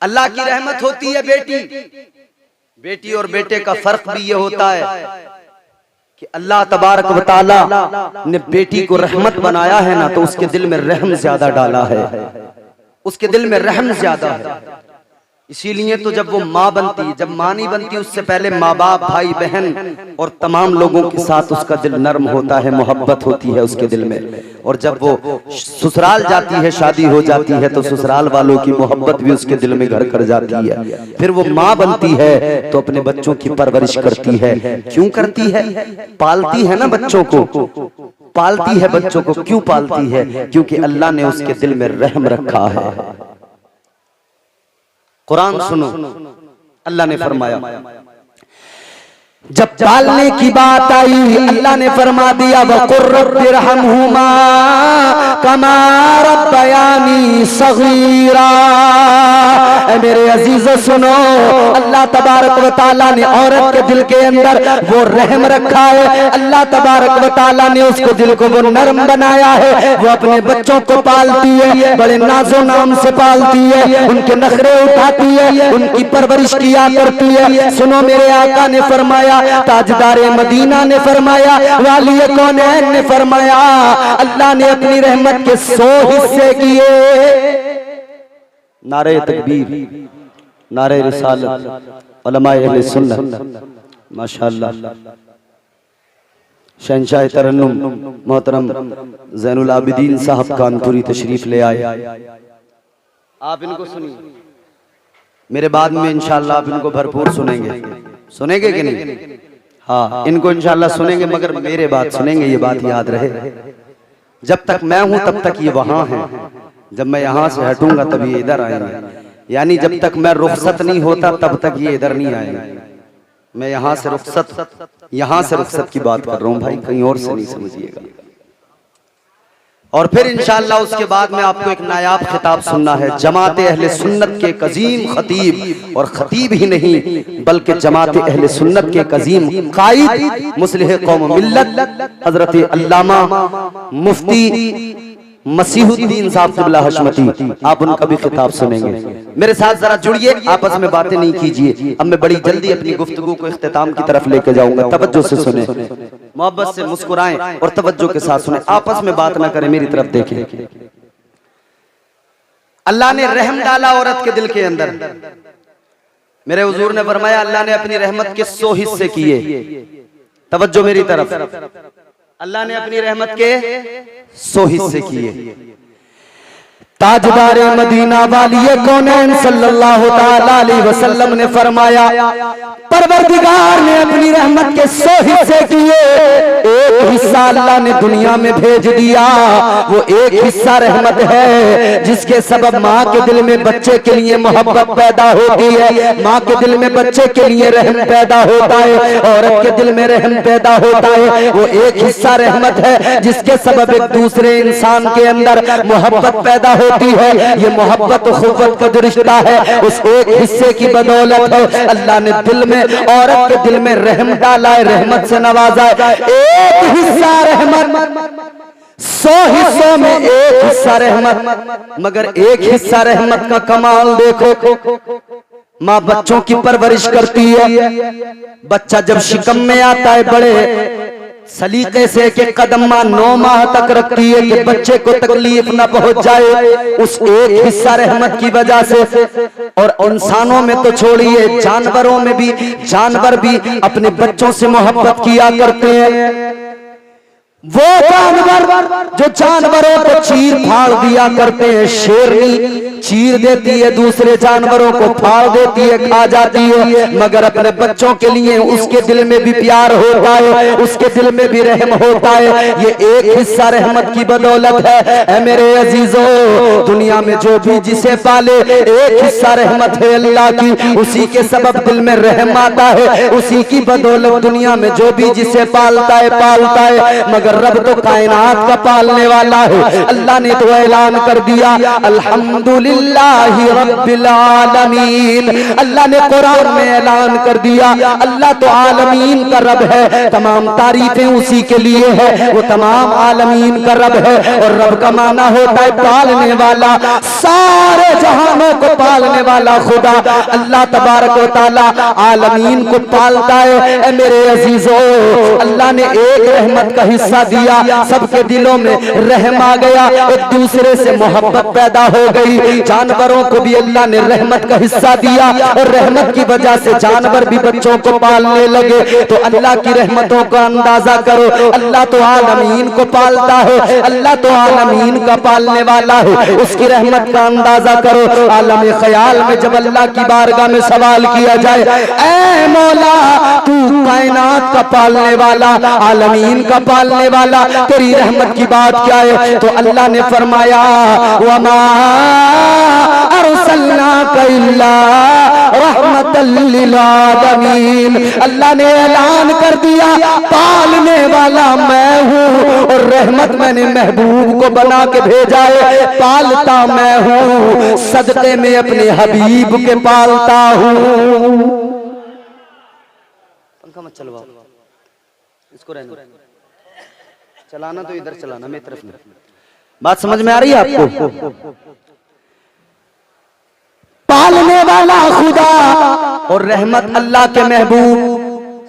अल्लाह की रहमत होती है बेटी। बेटी और बेटे का फर्क भी ये होता है कि अल्लाह तबारक व तआला ने बेटी को रहमत बनाया है ना, तो उसके दिल में रहम ज्यादा डाला है, उसके दिल में रहम ज्यादा है। इसीलिए तो जब वो माँ बनती, जब माँ नहीं बनती उससे पहले माँ बाप, भाई बहन और तमाम लोगों के साथ उसका दिल नर्म होता है, मोहब्बत होती है उसके दिल में। और जब वो ससुराल जाती है, शादी हो जाती है, तो ससुराल वालों की मोहब्बत भी उसके दिल में घर कर जाती है। फिर वो माँ बनती है तो अपने बच्चों की परवरिश करती है। क्यों करती है? पालती है ना बच्चों को, पालती है बच्चों को। क्यों पालती है? क्योंकि अल्लाह ने उसके दिल में रहम रखा है। कुरान सुनो, अल्लाह ने फरमाया, जब पालने की बात आई अल्लाह ने फरमा दिया वक़ुर रब्बिरहमहुमा कमा रब्बयानी सगीरा। मेरे अजीजों सुनो, अल्लाह तबारक व तआला ने औरत के दिल के अंदर वो रहम रखा है। अल्लाह तबारक व तआला ने उसको दिल को वो नरम बनाया है। वो अपने बच्चों को पालती है, बड़े नाजो नाम से पालती है, उनके नखरे उठाती है, उनकी परवरिश किया करती है। सुनो, मेरे आका ने फरमाया, ताजदारे मदीना ने फरमाया, वाली कौनैन ने फरमाया, अल्लाह ने अपनी रहमत के 100 हिस्से किए। नारे तकबीर, नारे रिसालत, उलमाए अहले सुन्नत, माशाअल्लाह। शहंशाह तरन्नुम मोहतरम ज़ैनुल आबिदीन साहब कानपुरी तशरीफ ले आए। आप इनको सुनिए, मेरे बाद में इंशाअल्लाह आप इनको भरपूर सुनेंगे। सुनेंगे कि नहीं? हाँ, इनको इंशाअल्लाह सुनेंगे, मगर मेरे बात सुनेंगे, ये बात याद रहे। जब तक मैं हूं तब तक ये वहां है, जब मैं यहां से हटूंगा तब ये इधर आएंगे। यानी जब तक मैं रुखसत नहीं होता तब तक ये इधर नहीं आएंगे। मैं यहां से रुखसत की बात कर रहा हूं भाई, कहीं और से नहीं समझिएगा। और फिर इंशाअल्लाह उसके बाद में आपको एक नायाब खिताब सुनना है जमात अहले सुन्नत के एक अजीम खतीब, और खतीब ही नहीं बल्कि जमात अहले सुन्नत के एक अजीम कायद मुस्लिह कौम मिल्लत हजरत अल्लामा मुफ्ती मसीहुद्दीन साहब क़िबला हशमती, आप उनका भी खिताब सुनेंगे। मेरे साथ जरा जुड़िए, आपस में बातें नहीं कीजिए। अब मैं बड़ी जल्दी अपनी गुफ्तगू को इख्तिताम की तरफ लेके जाऊंगा। तवज्जो से सुने, मोहब्बत से मुस्कुराएं और तवज्जो के साथ सुने, आपस में बात ना करें, मेरी तरफ देखें। अल्लाह ने रहम डाला औरत के दिल के अंदर। मेरे हुजूर ने फरमाया अल्लाह ने अपनी रहमत के 100 हिस्से किए। तवज्जो मेरी तरफ, अल्लाह ने अपनी रहमत के 100 हिस्से किए। ताजदारे मदीना वालिए कौनैन सल्लल्लाहु ताला अलैहि वसल्लम ने फरमाया, परवरदिगार ने अपनी रहमत के 100 हिस्से किए। एक हिस्सा अल्लाह ने दुनिया में भेज दिया, वो एक हिस्सा रहमत है जिसके सबब माँ के दिल में बच्चे के लिए मोहब्बत पैदा होती है, माँ के दिल में बच्चे के लिए रहम पैदा होता है, औरत के दिल में रहम पैदा होता है। वो एक हिस्सा रहमत है जिसके सबब एक दूसरे इंसान के अंदर मोहब्बत पैदा होती है। ये मोहब्बत और खुव्वत का जो रिश्ता है उस एक हिस्से की बदौलत है अल्लाह ने दिल में, औरत के दिल में रहम डाला है, रहमत से नवाजा है। एक हिस्सा रहमत, 100 हिस्सों में एक हिस्सा रहमत, मगर एक हिस्सा रहमत का कमाल देखो। माँ बच्चों की परवरिश करती है, बच्चा जब शिकम में आता है बड़े सलीके से एक कदम माँ 9 माह तक रखती है कि बच्चे को तकलीफ न पहुंच जाए, उस एक हिस्सा रहमत की वजह से। और इंसानों में तो छोड़िए, जानवरों में भी, जानवर भी अपने बच्चों से मोहब्बत किया करते हैं। वो जानवर जो जानवरों को चीर फाड़ दिया करते हैं, शेरनी चीर देती है, दूसरे जानवरों को फाड़ देती है, खा जाती है, मगर अपने बच्चों के लिए उसके दिल में भी प्यार होता है, उसके दिल में भी रहम होता है। ये एक हिस्सा रहमत की बदौलत है। मेरे अजीजों, दुनिया में जो भी जिसे पाले एक हिस्सा रहमत है अल्लाह की, उसी के सबब दिल में रहम आता है, उसी की बदौलत दुनिया में जो भी जिसे पालता है, मगर रब तो कायनात का पालने वाला है। अल्लाह ने तो ऐलान कर दिया अल्हम्दुलिल्लाहि रब्बिल आलमीन। अल्लाह ने कुरान में ऐलान कर दिया अल्लाह तो आलमीन का रब है, तमाम तारीफें उसी के लिए है, वो तमाम आलमीन का रब है। और रब का माना होता है पालने वाला, सारे जहानों को पालने वाला खुदा अल्लाह तबारक व तआला आलमीन को पालता है। मेरे अजीजों, अल्लाह ने एक रहमत का हिस्सा दिया, सबके दिलों में रहम आ गया, एक दूसरे से मोहब्बत पैदा हो गई। जानवरों को भी अल्लाह ने रहमत का हिस्सा दिया और रहमत की वजह से जानवर भी बच्चों को पालने लगे। तो अल्लाह की रहमतों का अंदाजा करो, अल्लाह तो आलमीन को पालता है, अल्लाह तो आलमीन का पालने वाला है, उसकी रहमत का अंदाजा करो। आलम ख्याल में जब अल्लाह की बारगाह में सवाल किया जाए, ऐ मौला तू कायनात का पालने वाला, आलमीन का पालने वाला, तेरी रहमत की बात क्या है? तो अल्लाह ने फरमाया वमा अरसलनाका इल्ला रहमतल लिल आलमीन। अल्लाह ने ऐलान कर दिया पालने वाला मैं हूँ और रहमत मैंने महबूब को बना के भेजा है, पालता मैं हूँ, सदके में अपने हबीब के पालता हूँ। पंखा मत चलवाओ, इसको रहने दो। चलाना तो इधर चलाना, मेरी तरफ नहीं। बात समझ में आ रही है आपको? पालने वाला खुदा और रहमत अल्लाह के महबूब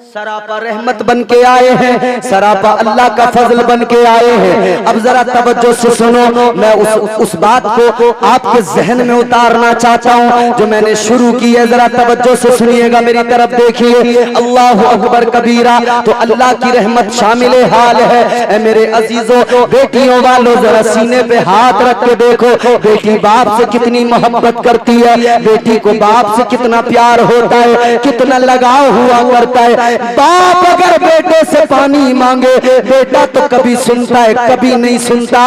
सरापा रहमत बन के आए हैं, सरापा अल्लाह का फजल बन के आए हैं। अब जरा तवज्जो से सुनो, मैं उस बात को आपके जहन में उतारना चाहता हूँ जो मैंने शुरू की है। जरा तवज्जो से सुनिएगा, मेरी तरफ देखिए। अल्लाहु अकबर कबीरा, तो अल्लाह की रहमत शामिल हाल है। ऐ मेरे अजीजों, बेटियों वालों, जरा सीने पे हाथ रख के देखो, बेटी बाप से कितनी मोहब्बत करती है, बेटी को बाप से कितना प्यार होता है, कितना लगाव हुआ करता है। बाप अगर बेटे से पानी मांगे, बेटा तो कभी सुनता है कभी नहीं सुनता,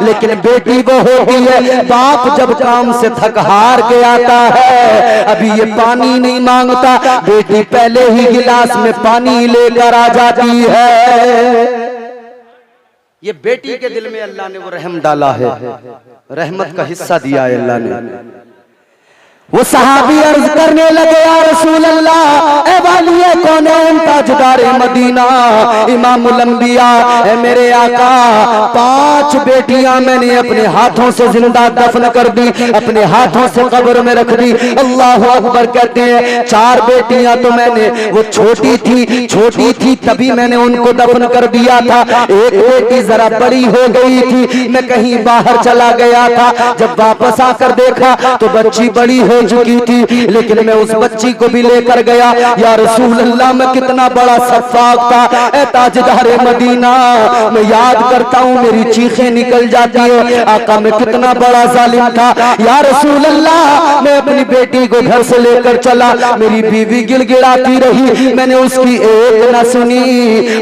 लेकिन बेटी वो होती है बाप जब काम से थक हार के आता है, अभी ये पानी नहीं मांगता, बेटी पहले ही गिलास में पानी लेकर आ जाती है। ये बेटी के दिल में अल्लाह ने वो रहम डाला है, रहमत का हिस्सा दिया है अल्लाह ने। वो सहाबी अर्ज करने लगे, या रसूल अल्लाह, ए वालिए कौनैन ताजदारे मदीना, इमामुल अंबिया, ए मेरे आका, 5 बेटियां मैंने अपने हाथों से जिंदा दफन कर दी, अपने हाथों से कब्र में रख दी। अल्लाह अकबर कहते हैं 4 बेटियां तो मैंने, वो छोटी थी तभी मैंने उनको दफन कर दिया था। एक बेटी जरा बड़ी हो गई थी, मैं कहीं बाहर चला गया था, जब वापस आकर देखा तो बच्ची बड़ी हो चुकी थी, लेकिन मैं उस बच्ची को भी लेकर गया। या रसूल अल्लाह, मैं कितना बड़ा सफाक था, ए ताजदारे मदीना, मैं याद करता हूँ मेरी चीखें निकल जाती है, आका मैं कितना बड़ा जालिम था। या रसूल अल्लाह, मैं अपनी बेटी को घर से लेकर चला, मेरी बीवी गिड़गिड़ाती रही, मैंने उसकी एक न सुनी,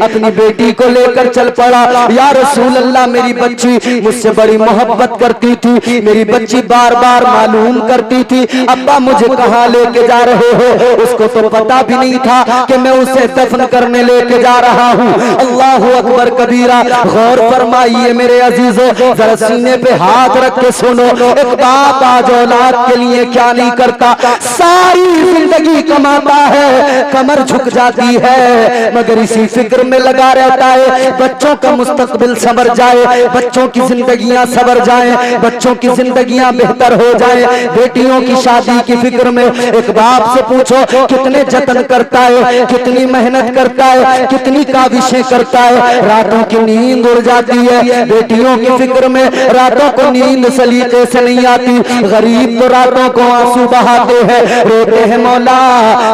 अपनी बेटी को लेकर चल पड़ा। या रसूल अल्लाह, मेरी बच्ची मुझसे बड़ी मोहब्बत करती थी, मेरी बच्ची बार बार मालूम करती थी अब्बा मुझे कहाँ लेके जा रहे हो, उसको तो पता भी नहीं था कि मैं उसे दफन करने लेके जा रहा हूँ। अल्लाह अकबर कबीरा, गौर फरमाइए मेरे अजीजों, जरा सीने पे हाथ रख के सुनो। एक बाप आज औलाद के लिए क्या नहीं करता, सारी जिंदगी कमाता है, कमर झुक जाती है, मगर इसी फिक्र में लगा रहता है बच्चों का मुस्तकबिल संवर जाए, बच्चों की जिंदगियां संवर जाए, बच्चों की जिंदगियां बेहतर हो जाए। बेटियों की शादी की फिक्र में एक बाप से पूछो कितने जतन करता है, कितनी मेहनत करता है, कितनी काविशें करता है, रातों की नींद उड़ जाती है। बेटियों की फिक्र में रातों को नींद सलीके से नहीं आती, गरीब तो रातों को आंसू बहाते हैं, रोते हैं मौला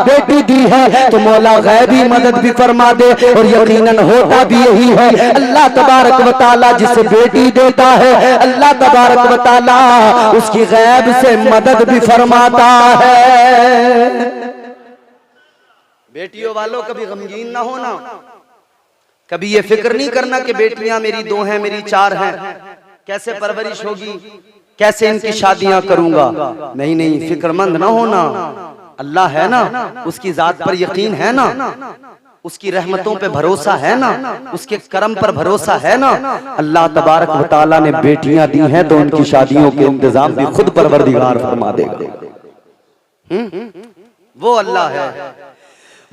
बेटी दी है तो मौला गैबी मदद भी फरमा दे, और यकीनन होता भी यही है। अल्लाह तबारक व तआला जिसे बेटी देता है, अल्लाह तबारक व तआला उसकी गैब से मदद भी फरमाता है। बेटियों वालों कभी गमगीन ना होना, कभी ये फिक्र नहीं करना कि बेटियां मेरी 2 हैं, मेरी 4 हैं, कैसे परवरिश होगी, कैसे इनकी शादियां करूंगा। नहीं, फिक्रमंद ना होना। अल्लाह है ना, उसकी जात पर यकीन है ना, उसकी रहमतों पे भरोसा है ना, उसके करम पर भरोसा है ना। अल्लाह तबारक व तआला ने बेटियां दी हैं तो उनकी शादियों के इंतजाम भी खुद परवरदिगार फरमा देगा। वो अल्लाह है।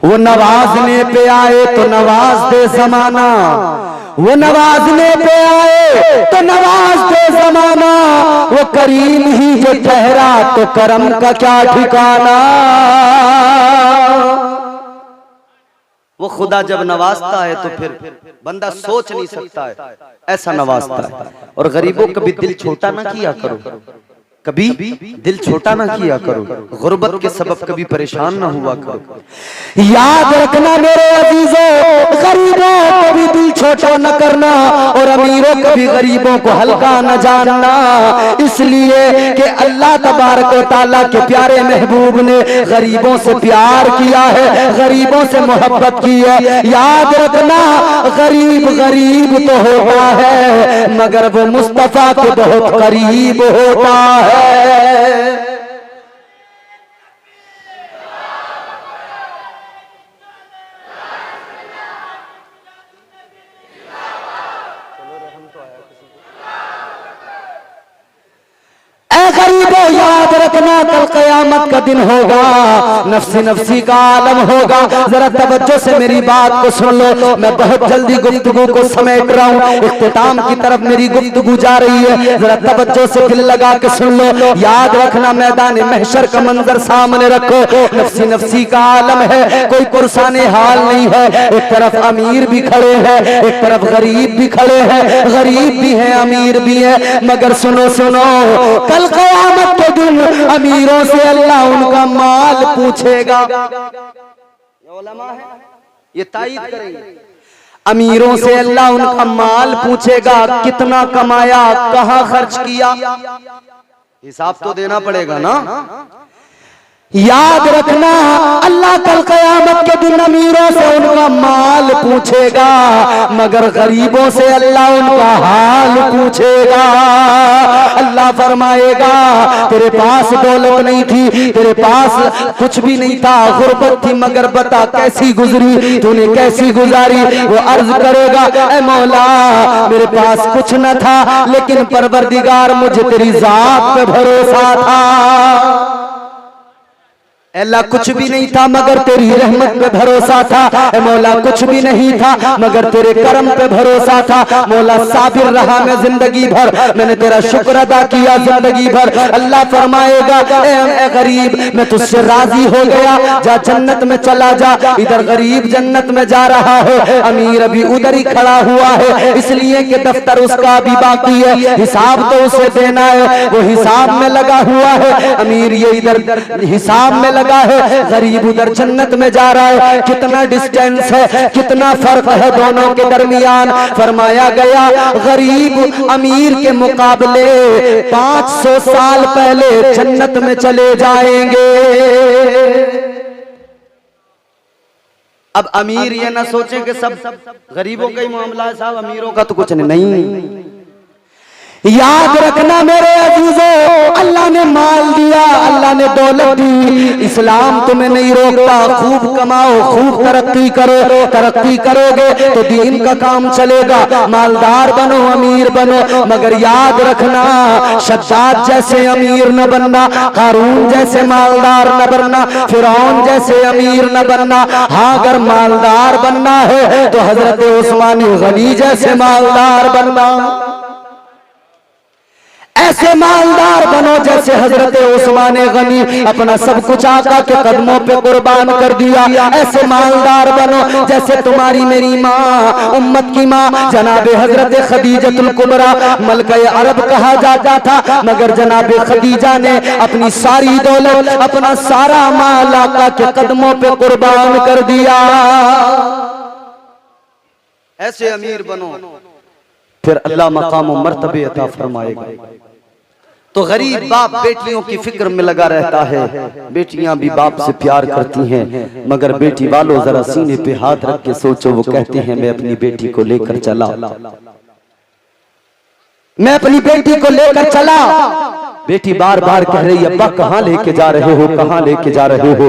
वो नवाजने पे आए तो नवाज दे जमाना, वो नवाजने पे आए तो नवाज दे जमाना, वो करीम ही जो ठहरा तो करम का क्या ठिकाना। वो खुदा जब नवाजता है तो फिर बंदा सोच नहीं सकता है, ऐसा नवाजता है। और गरीबों का भी दिल छोटा ना किया करो, कभी दिल छोटा ना किया करो, गुर्बत के सबब कभी परेशान ना हुआ करो। याद रखना मेरे अजीजों, गरीबों को भी दिल छोटा न करना और अमीरों को भी गरीबों को हल्का न जानना, इसलिए कि अल्लाह तबारक व तआला के प्यारे महबूब ने गरीबों से प्यार किया है, गरीबों से मोहब्बत की है। याद रखना गरीब गरीब तो होता है मगर वो मुस्तफा के बहुत करीब होता है। रखना कल क़यामत का दिन होगा, नफ्सी नफ्सी का आलम होगा। जरा तवज्जो से मेरी बात को सुन लो, मैं बहुत जल्दी गुफ्तगू को समेट रहा हूँ, इख्तिताम की तरफ मेरी गुफ्तगू जा रही है। जरा तवज्जो से दिल लगा के सुन लो, याद रखना मैदान महशर का मंजर सामने रखो। नफ्सी नफ्सी का आलम है, कोई पुरसाने हाल नहीं है। एक तरफ अमीर भी खड़े हैं, एक तरफ गरीब भी खड़े हैं, गरीब भी है अमीर भी है। मगर सुनो सुनो, कल क़यामत के दिन अमीरों से अल्लाह उनका माल पूछेगा। ये उलमा है, ये तायीद करेंगे। अमीरों से अल्लाह उनका माल पूछेगा, कितना कमाया, कहां खर्च किया। हिसाब तो देना पड़ेगा ना। याद रखना, अल्लाह कल क़यामत के दिन अमीरों से उनका माल पूछेगा, मगर गरीबों से अल्लाह उनका हाल पूछेगा। अल्लाह फरमाएगा, तेरे पास दौलत नहीं थी, तेरे पास कुछ भी नहीं था, गुर्बत थी, मगर बता कैसी गुजरी, तूने कैसी गुजारी। वो अर्ज करेगा, ऐ मौला मेरे पास कुछ न था, लेकिन परवरदिगार मुझे तेरी जात पे भरोसा था। अल्लाह कुछ भी नहीं था मगर तेरी रहमत पे भरोसा था। मौला कुछ भी नहीं था मगर तेरे करम पे भरोसा था। मौला साबिर रहा मैं जिंदगी भर, मैंने तेरा शुक्र अदा किया जिंदगी भर। अल्लाह फरमाएगा, ए गरीब मैं तुझसे राजी हो गया, जा जन्नत में चला जा। इधर गरीब जन्नत में जा रहा है, अमीर अभी उधर ही खड़ा हुआ है, इसलिए कि दफ्तर उसका अभी बाकी है, हिसाब तो उसे देना है, वो हिसाब में लगा हुआ है। अमीर ये इधर हिसाब में लगा है, गरीब उधर जन्नत में जा रहा है। कितना डिस्टेंस है, कितना फर्क है दोनों के दरमियान। फरमाया गया, गरीब अमीर के मुकाबले 500 साल पहले जन्नत में चले जाएंगे। अब अमीर ये ना सोचे कि सब गरीबों का ही मामला है, साहब अमीरों का तो कुछ नहीं। याद रखना मेरे अजीजों, अल्लाह ने माल दिया, अल्लाह ने दौलत दी, इस्लाम तुम्हें नहीं रोकता। खूब कमाओ, खूब तरक्की करो, तरक्की करोगे तो दीन का काम चलेगा। मालदार बनो, अमीर बनो, मगर याद रखना शद्दाद जैसे अमीर न बनना, कारून जैसे मालदार न बनना, फिरौन जैसे अमीर न बनना। हाँ अगर मालदार बनना है तो हजरत उस्मान गनी जैसे मालदार बनना। ऐसे मालदार बनो जैसे हजरत उस्मान गनी अपना सब कुछ आका के कदमों पे कुर्बान कर दिया। ऐसे मालदार बनो जैसे तुम्हारी मेरी माँ, उम्मत की माँ जनाबे हजरत खदीजतुल कुबरा, मलके अरब कहा जाता था, मगर जनाबे खदीजा ने अपनी सारी दौलत, अपना सारा माल आका के कदमों पे कुर्बान कर दिया। ऐसे अमीर बनो, फिर अल्लाह मकाम व मर्तबे अता फरमाएगा। तो गरीब बाप बेटियों की फिक्र में लगा रहता है, बेटियां भी बाप से प्यार करती हैं, मगर बेटी वालों जरा सीने पे हाथ रख के सोचो, वो कहते हैं मैं अपनी बेटी को लेकर चला, मैं अपनी बेटी को लेकर चला। बेटी बार बार कह रही है, अब्बा कहाँ लेके जा रहे हो, कहाँ लेके जा रहे हो।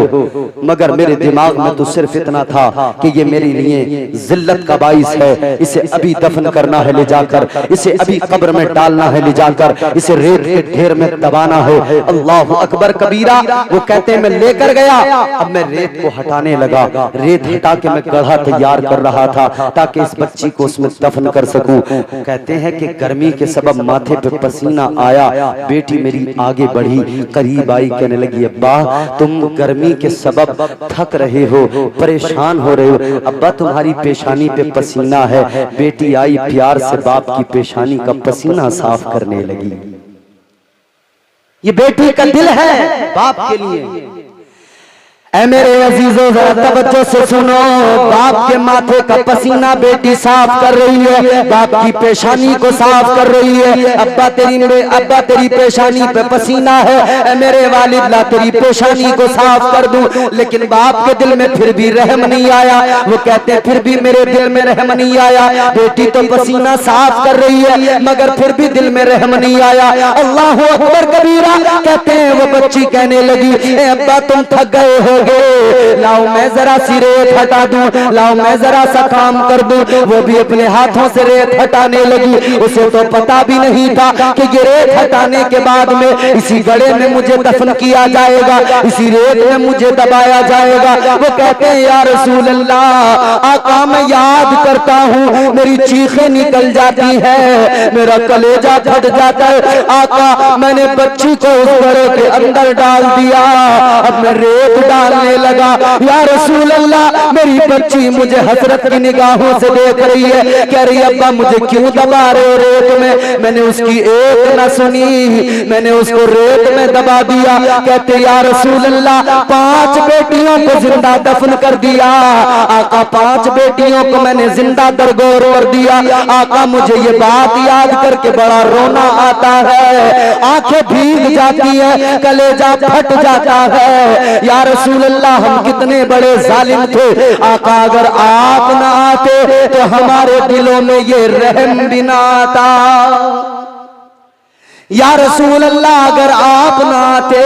मगर मेरे दिमाग में तो सिर्फ इतना था कि ये मेरे लिए जिल्लत का बाइस है, इसे अभी दफन करना है ले जाकर, इसे अभी कब्र में डालना है ले जाकर, इसे रेत के ढेर में दबाना है। अल्लाह अकबर कबीरा। वो कहते हैं मैं लेकर गया, अब मैं रेत को हटाने लगा, रेत हटा के मैं गड्ढा तैयार कर रहा था ताकि इस बच्ची को उसमें दफन कर सकूं। कहते हैं कि गर्मी के सबब माथे पे पसीना आया, बेटी मेरी आगे बढ़ी, करीब आई, कहने लगी अब्बा तुम गर्मी के सबब थक रहे हो, परेशान हो रहे हो, अब्बा तुम्हारी पेशानी पे पसीना है। बेटी आई प्यार से बाप की पेशानी का पसीना साफ करने लगी। ये बेटी का दिल है बाप के लिए। ऐ मेरे अजीजों जरा तवज्जो से सुनो, बाप के माथे का पसीना बेटी साफ कर रही है, बाप की पेशानी को साफ कर रही है। अब्बा तेरी पेशानी पे पसीना है, ऐ मेरे वालिद ला तेरी पेशानी को साफ कर दूं। लेकिन बाप के दिल में फिर भी रहम नहीं आया। वो कहते हैं फिर भी मेरे दिल में रहम नहीं आया। बेटी तो पसीना साफ कर रही है मगर फिर भी दिल में रहम नहीं आया। अल्लाह अकबर कबीरा। कहते हैं वो बच्ची कहने लगी, अब्बा तुम थक गए हो, रहोगे, लाओ मैं जरा सी रेत हटा दूं, लाओ मैं जरा सा काम कर दूं। वो भी अपने हाथों से रेत हटाने लगी। उसे तो पता भी नहीं था कि ये रेत हटाने के बाद में इसी गड़े में मुझे दफन किया जाएगा, इसी रेत में मुझे दबाया जाएगा। वो कहते हैं या रसूल अल्लाह, आका मैं याद करता हूँ, मेरी चीखें निकल जाती है, मेरा कलेजा फट जाता है। आका मैंने बच्ची को उस गड़े के अंदर डाल दिया, अब मैं रेत डालने लगा। या रसूल अल्लाह, मेरी बच्ची मुझे हसरत की निगाहों से देख रही है, कह रही अब्बा मुझे क्यों दबा रहे हो रेत में। मैंने उसकी एक न सुनी, मैंने उसको रेत में दबा दिया। कहते या रसूल अल्लाह, 5 बेटियों को जिंदा दफन कर दिया। आका 5 बेटियों को मैंने जिंदा दरगोर कर दिया। आका मुझे ये बात याद करके बड़ा रोना आता है, आंखें भीग जाती है, कलेजा फट जाता है। या रसूल अल्लाह, हम कितने बड़े जालिम थे। आका अगर आप ना आते तो हमारे दिलों में ये रहम भी ना आता। या रसूल अल्लाह, अगर आप ना आते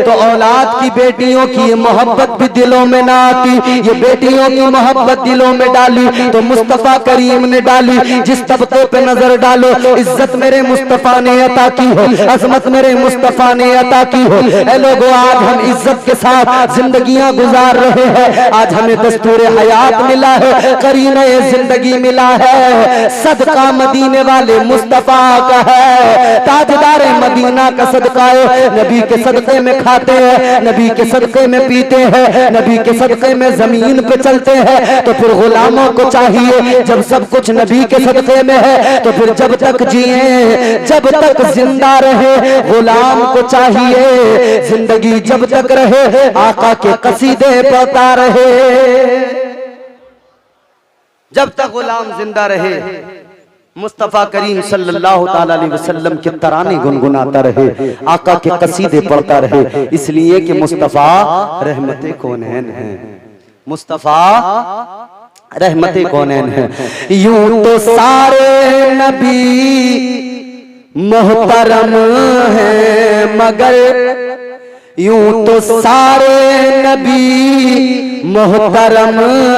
तो औलाद की बेटियों की मोहब्बत भी दिलों में ना आती। ये बेटियों की मोहब्बत दिलों में डाली तो मुस्तफा करीम ने डाली। जिस तबके पे नजर डालो, इज्जत मेरे मुस्तफा ने अता की हो, अजमत मेरे मुस्तफा ने अता की हो। ए लोगों, आज हम इज्जत के साथ जिंदगियां गुजार रहे हैं। आज हमें दस्तूर हयात मिला है, करीने जिंदगी मिला है। सदका मदीने वाले मुस्तफा का है, ताजदार मदीना का सदका है। नबी के सदके में खाते हैं, नबी के सदके में पीते हैं, नबी के सदके में जमीन पे चलते हैं। तो फिर गुलामों को चाहिए, जब सब कुछ नबी के सदके में है तो फिर जब तक जिए, जब तक जिंदा रहे, गुलाम को चाहिए जिंदगी जब तक रहे आका के कसीदे पढ़ता रहे। जब तक गुलाम जिंदा रहे मुस्तफा करीम सल्लल्लाहु ताला अलैहि वसल्लम के तराने गुनगुनाता रहे, आका के कसीदे पढ़ता रहे। इसलिए कि मुस्तफा रहमते कौनैन है, मुस्तफा रहमते कौनैन है। यूं तो सारे नबी मोहतरम हैं, मगर यूं तो सारे नबी मोहतरम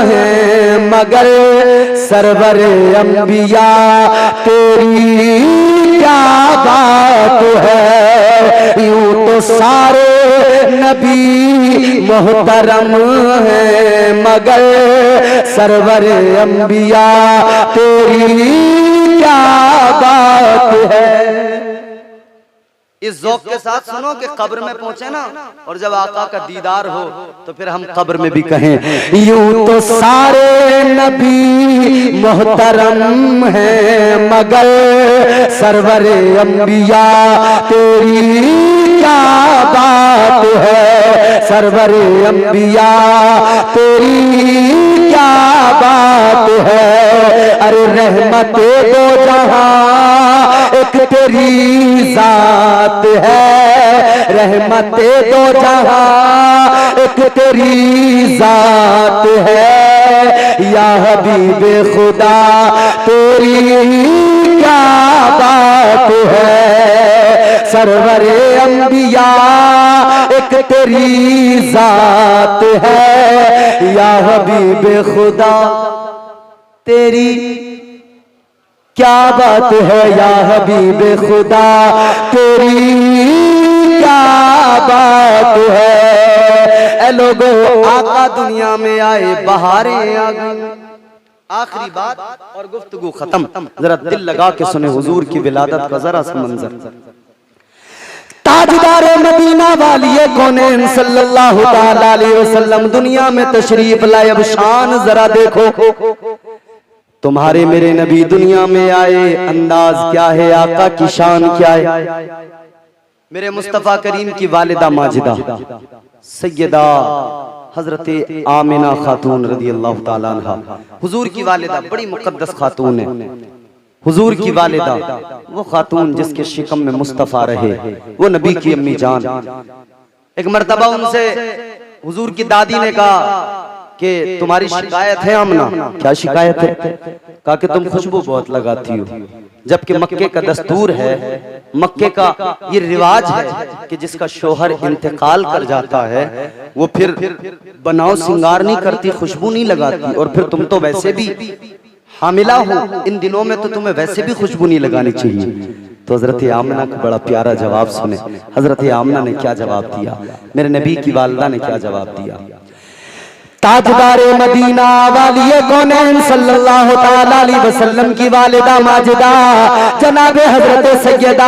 हैं, मगर सरवर अंबिया तेरी क्या बात है। यूं तो सारे नबी मोहतरम हैं, मगर सरवर अंबिया तेरी क्या बात है। इस ज़ौक़ के साथ सुनो कि कब्र में पहुंचे ना, और जब आका का दीदार हो तो फिर हम कब्र में भी कहें यूं तो सारे नबी मोहतरम हैं, मगर सरवर अंबिया तेरी क्या बात है। सरवर अंबिया तेरी क्या बात है। अरे रहमत दो जहां एक तेरी जात है, रहमत दो जहां एक तेरी जात है। या हबीब खुदा तेरी क्या बात है। सरवर अंबिया एक तेरी जात है। या हबीब खुदा तेरी क्या बात है। या हबीब खुदा तेरी क्या बात है। ए लोगो, आका दुनिया में आए, बहारें आ गई। आखिरी बात और गुफ्तगू खत्म। जरा दिल लगा के सुने हुजूर की विलादत का जरा सा मंजर। ताजदार मदीना वालिए कौनैन सल्लल्लाहु ताला अलैहि वसल्लम दुनिया में तशरीफ लाए। अब शान जरा देखो, तुम्हारे मेरे नबी दुनिया में आए, अंदाज क्या है, आका की शान क्या है। मेरे मुस्तफा करीम की वालिदा माजिदा सैयदा हजरत आमिना खातून रदी अल्लाह ताला अन्हा, हुजूर की वालिदा बड़ी मुकद्दस खातून है। हुजूर की वालिदा वो खातून जिसके शिकम में मुस्तफा रहे, वो नबी की अम्मी जान। एक मर्तबा उनसे हुजूर की दादी ने कहा कि तुम्हारी शिकायत है आमना। क्या शिकायत है? कहा कि तुम खुशबू बहुत लगाती हो, जबकि मक्के का दस्तूर है, मक्के का ये रिवाज है कि जिसका शोहर इंतकाल कर जाता है वो फिर बनाओ सिंगार नहीं करती, खुशबू नहीं लगाती, और फिर तुम तो वैसे भी हामिला हो, इन दिनों में तो तुम्हें वैसे भी खुशबू नहीं लगानी चाहिए। तो हजरत आमना का बड़ा प्यारा जवाब सुने। हजरत आमना ने क्या जवाब दिया, मेरे नबी की वालिदा ने क्या जवाब दिया। ताजदारे मदीना वालिए कौनैन सल्लल्लाहु ताला अलैहि वसल्लम की वालिदा माजिदा जनाबे हजरत सैयदा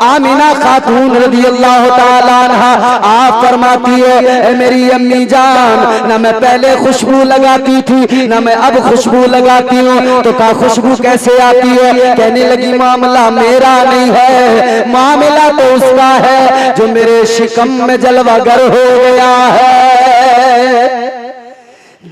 आमिना खातून रज़ियल्लाहु ताला अन्हा आप फरमाती है, मेरी अम्मी जान, ना मैं पहले खुशबू लगाती थी ना मैं अब खुशबू लगाती हूँ। तो कहा खुशबू कैसे आती है? कहने लगी मामला मेरा नहीं है, मामला तो उसका है जो मेरे शिकम में जलवागर हो गया है।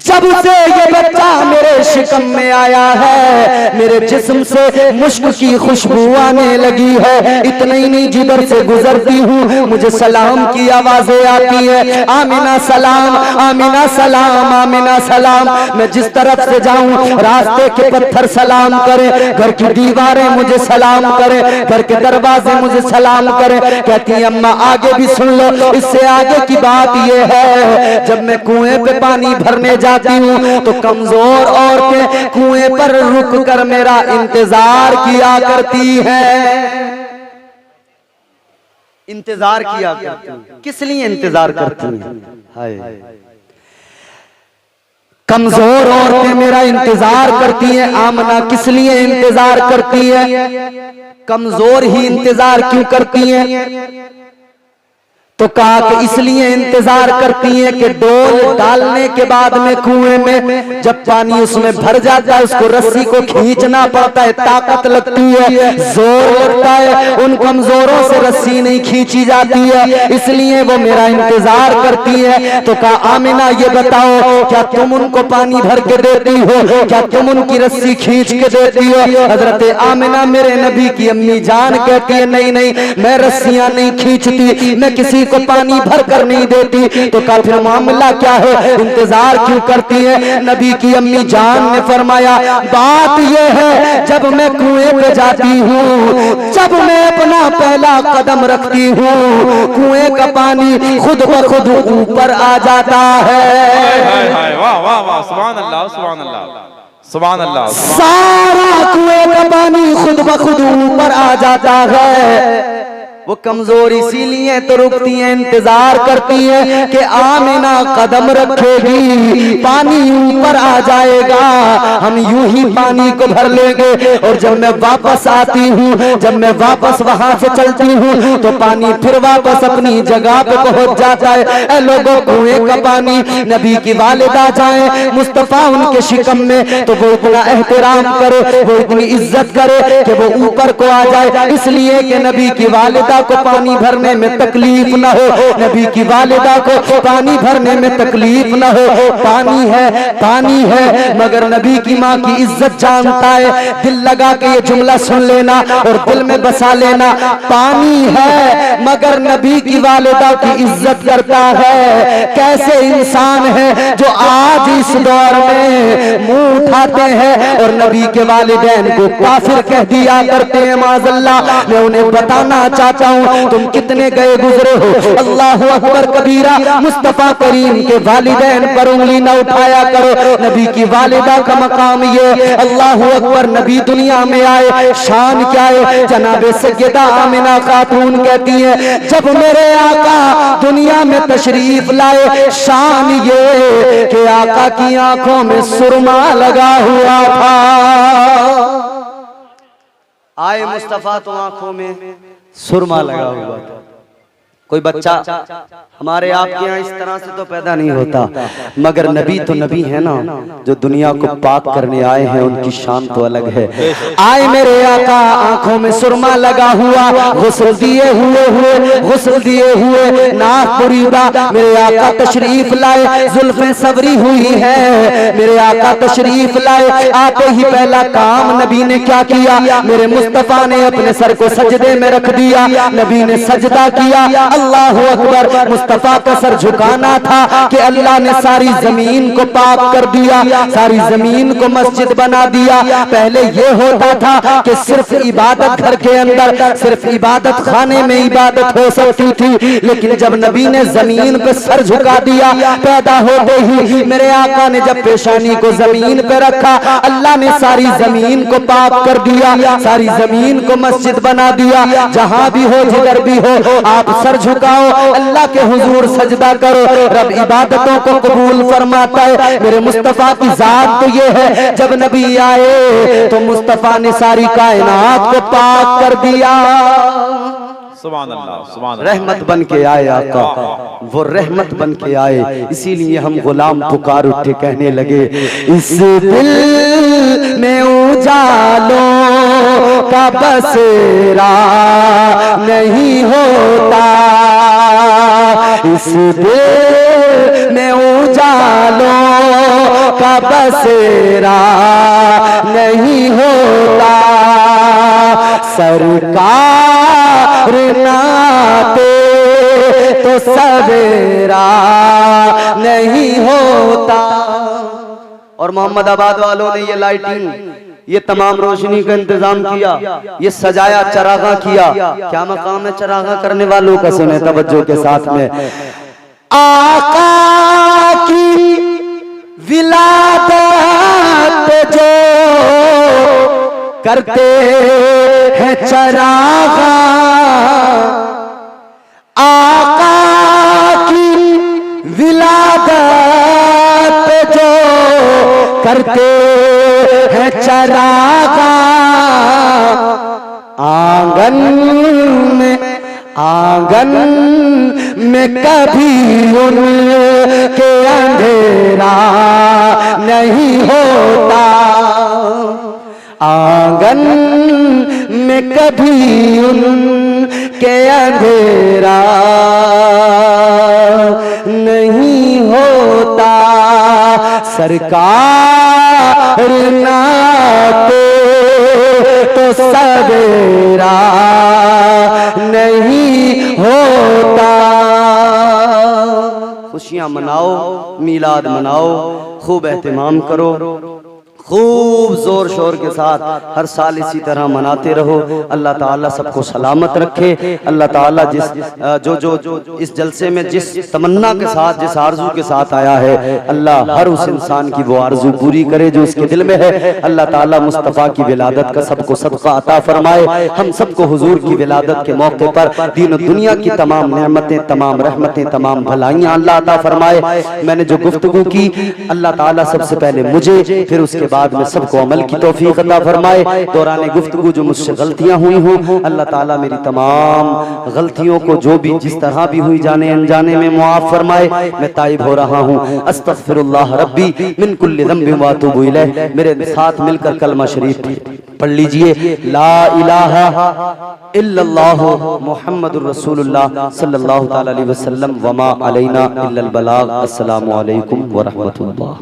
जब से ये बच्चा मेरे शिकम में आया है, मेरे जिस्म से मुश्क की खुशबू आने लगी है। इतना ही नहीं, जिधर से गुजरती हूँ मुझे सलाम की आवाजें आती है, आमिना सलाम, आमिना सलाम, आमिना सलाम। मैं जिस तरफ से जाऊँ रास्ते के पत्थर सलाम करे, घर की दीवारें मुझे सलाम करे, घर के दरवाजे मुझे सलाम करे। कहती है अम्मा आगे भी सुन लो। इससे आगे की बात ये है, जब मैं कुएं पे पानी भरने जाती हूँ तो कमजोर औरतें कुएं पर रुक कर मेरा इंतजार किया करती हैं। इंतजार किया करती हैं। किस लिए इंतजार करती हैं? हाय, कमजोर औरतें मेरा इंतजार करती हैं। आमना किस लिए इंतजार करती है? कमजोर ही इंतजार क्यों करती हैं? तो कहा कि इसलिए इंतजार करती है कि डोल डालने के बाद में कुएं में जब पानी उसमें भर जाता है उसको रस्सी को खींचना पड़ता है, ताकत लगती है, जोर लगता है, उन कमजोरों से रस्सी नहीं खींची जाती है, इसलिए वो मेरा इंतजार करती है। तो कहा आमिना ये बताओ, क्या तुम उनको पानी भर के देती हो? क्या तुम उनकी रस्सी खींच के देती हो? हजरत आमिना मेरे नबी की अम्मी जान कहती है नहीं नहीं, मैं रस्सियां नहीं खींचती, मैं किसी को पानी भर कर नहीं देती। तो कहा फिर मामला क्या है, इंतजार क्यों करती है? नबी की अम्मी जान ने फरमाया बात यह है, जब मैं कुएं पे जाती हूँ, जब मैं अपना पहला कदम रखती हूँ, कुएं का पानी खुद ब खुद ऊपर आ जाता है। वाह वाह वाह, सुभान अल्लाह, सुभान अल्लाह, सुभान अल्लाह। सारा कुएं का पानी खुद ब खुद ऊपर आ जाता है। वो कमजोर इसीलिए तो रुकती हैं, इंतजार करती हैं कि आमिना कदम रखेगी, पानी ऊपर आ जाएगा, हम यूं ही पानी को भर लेंगे। और जब मैं वापस आती हूँ, जब मैं वापस वहां से चलती हूँ तो पानी फिर वापस अपनी जगह पे पहुंच जाता है। ऐ लोगों, कुएं का पानी नबी की वालिदा जाए मुस्तफा उनके शिकम में, तो वो इतना एहतराम करे, वो इतनी इज्जत करे कि वो ऊपर को आ जाए, इसलिए कि नबी की वालिदा को पानी भरने में तकलीफ न हो, नबी की वालिदा को पानी भरने में तकलीफ न हो। पानी है, पानी है, मगर नबी की माँ की इज्जत जानता है। दिल लगा के ये जुमला सुन लेना और दिल में बसा लेना, पानी है मगर नबी की वालिदा की इज्जत करता है। कैसे इंसान है जो आज इस दौर में मुंह उठाते हैं और नबी के वालिदैन को काफिर कह दिया करते हैं माज़अल्लाह। मैं उन्हें बताना चाहता हूं, तुम कितने गए गुजरे हो। अल्लाहु अकबर कबीरा, मुस्तफा करीम के वालिदैन पर उंगली न उठाया करो। नबी की वालिदा का मकाम ये, अल्लाहु अकबर, नबी दुनिया में आए, शान क्या है। जनाबे सैयदा आमिना खातून कहती है जब मेरे आका दुनिया में तशरीफ लाए, शान ये कि आका की आंखों में सुरमा लगा हुआ था। आए मुस्तफा तो आंखों में सुरमा लगा हुआ था। कोई बच्चा हमारे आपके यहाँ इस तरह से तो पैदा नहीं होता, मगर नबी तो नबी है ना, जो दुनिया को पाक करने आए हैं, उनकी शान तो अलग है। आए मेरे आका, आंखों में सुरमा लगा हुआ, गुस्ल दिए हुए, गुस्ल दिए हुए, नाक मुरीदा, मेरे आका तशरीफ लाए, जुल्फें सवरी हुई है, मेरे आका तशरीफ लाए। आते ही पहला काम नबी ने क्या किया, मेरे मुस्तफा ने अपने सर को सजदे में रख दिया, नबी ने सजदा किया, अल्लाह अकबर। मुस्तफा का सर झुकाना था कि अल्लाह ने सारी जमीन को पाक कर दिया, सारी जमीन को मस्जिद बना दिया। पहले ये होता था कि सिर्फ इबादत घर के अंदर, सिर्फ इबादत खाने में इबादत हो सकती थी, लेकिन जब नबी ने जमीन पे सर झुका दिया, पैदा होते ही मेरे आका ने जब पेशानी को जमीन पे रखा, अल्लाह ने सारी जमीन को पाक कर दिया, सारी जमीन को मस्जिद बना दिया। जहां भी हो, जिधर भी हो, आप सर झुकाओ, अल्लाह के हुजूर सजदा करो, रब इबादतों को कबूल फरमाता है। मेरे मुस्तफा की जात तो ये है, जब नबी आए तो मुस्तफा ने सारी कायनात को पाक कर दिया। सुभान अल्लाह, सुभान अल्लाह। रहमत बन के आए आका, वो रहमत बन के आए। इसीलिए हम गुलाम पुकार उठे, कहने लगे इस दिल में उजालों का बसेरा नहीं होता, इस दिल में उजालों का बसेरा नहीं होता। सरकार नाते तो सवेरा नहीं होता। और मोहम्मदाबाद वालों ने ये लाइटिंग, ये तमाम रोशनी का इंतजाम किया, ये सजाया, चरागा किया। क्या मकाम है चरागा करने वालों का, सुने तवज्जो के साथ में। आका की विलादत जो करते हैं चरागा, आका की विलादत जो करते हैं चरागा, आंगन में कभी उनके अंधेरा नहीं होता, आंगन में कभी उनके अंधेरा नहीं होता। सरकार नाते तो सवेरा नहीं होता। खुशियां मनाओ, मीलाद मनाओ, खूब एहतमाम करो, खूब जोर शोर के साथ हर साल इसी तरह मनाते रहो। अल्लाह ताला सबको सलामत रखे। अल्लाह ताला जो इस जलसे में जिस तमन्ना के साथ, जिस आरजू के साथ आया है, अल्लाह हर उस इंसान की वो आरजू पूरी करे जो उसके दिल में है। अल्लाह ताला मुस्तफ़ा की विलादत का सबको सदका अता फरमाए। हम सबको हुजूर की विलादत के मौके पर दीन दुनिया की तमाम नेमतें, तमाम रहमतें, तमाम भलाइयाँ अल्लाह अता फरमाए। मैंने जो गुफ्तगू की, अल्लाह ताला सबसे पहले मुझे, फिर उसके बाद में सबको अमल की तौफीक अता फरमाए। दौरान गुफ्तगू जो मुझसे गलतियां हुई हों, अल्लाह ताला मेरी तमाम गलतियों को जो भी जिस तरह भी हुई जाने अनजाने में मुआफ फरमाए। मैं ताइब हो रहा हूँ, अस्तगफिरुल्लाह रब्बी मिन कुल्लि ज़ंबिन व अतूबु इलैह। मेरे साथ मिलकर कलमा शरीफ पढ़ लीजिए, ला इलाहा इल्लल्लाह मुहम्मदुर रसूलुल्लाह सल्लल्लाहु तआला अलैहि वसल्लम व मा अलैना इल्लल बलाग। अस्सलामु अलैकुम व रहमतुल्लाह।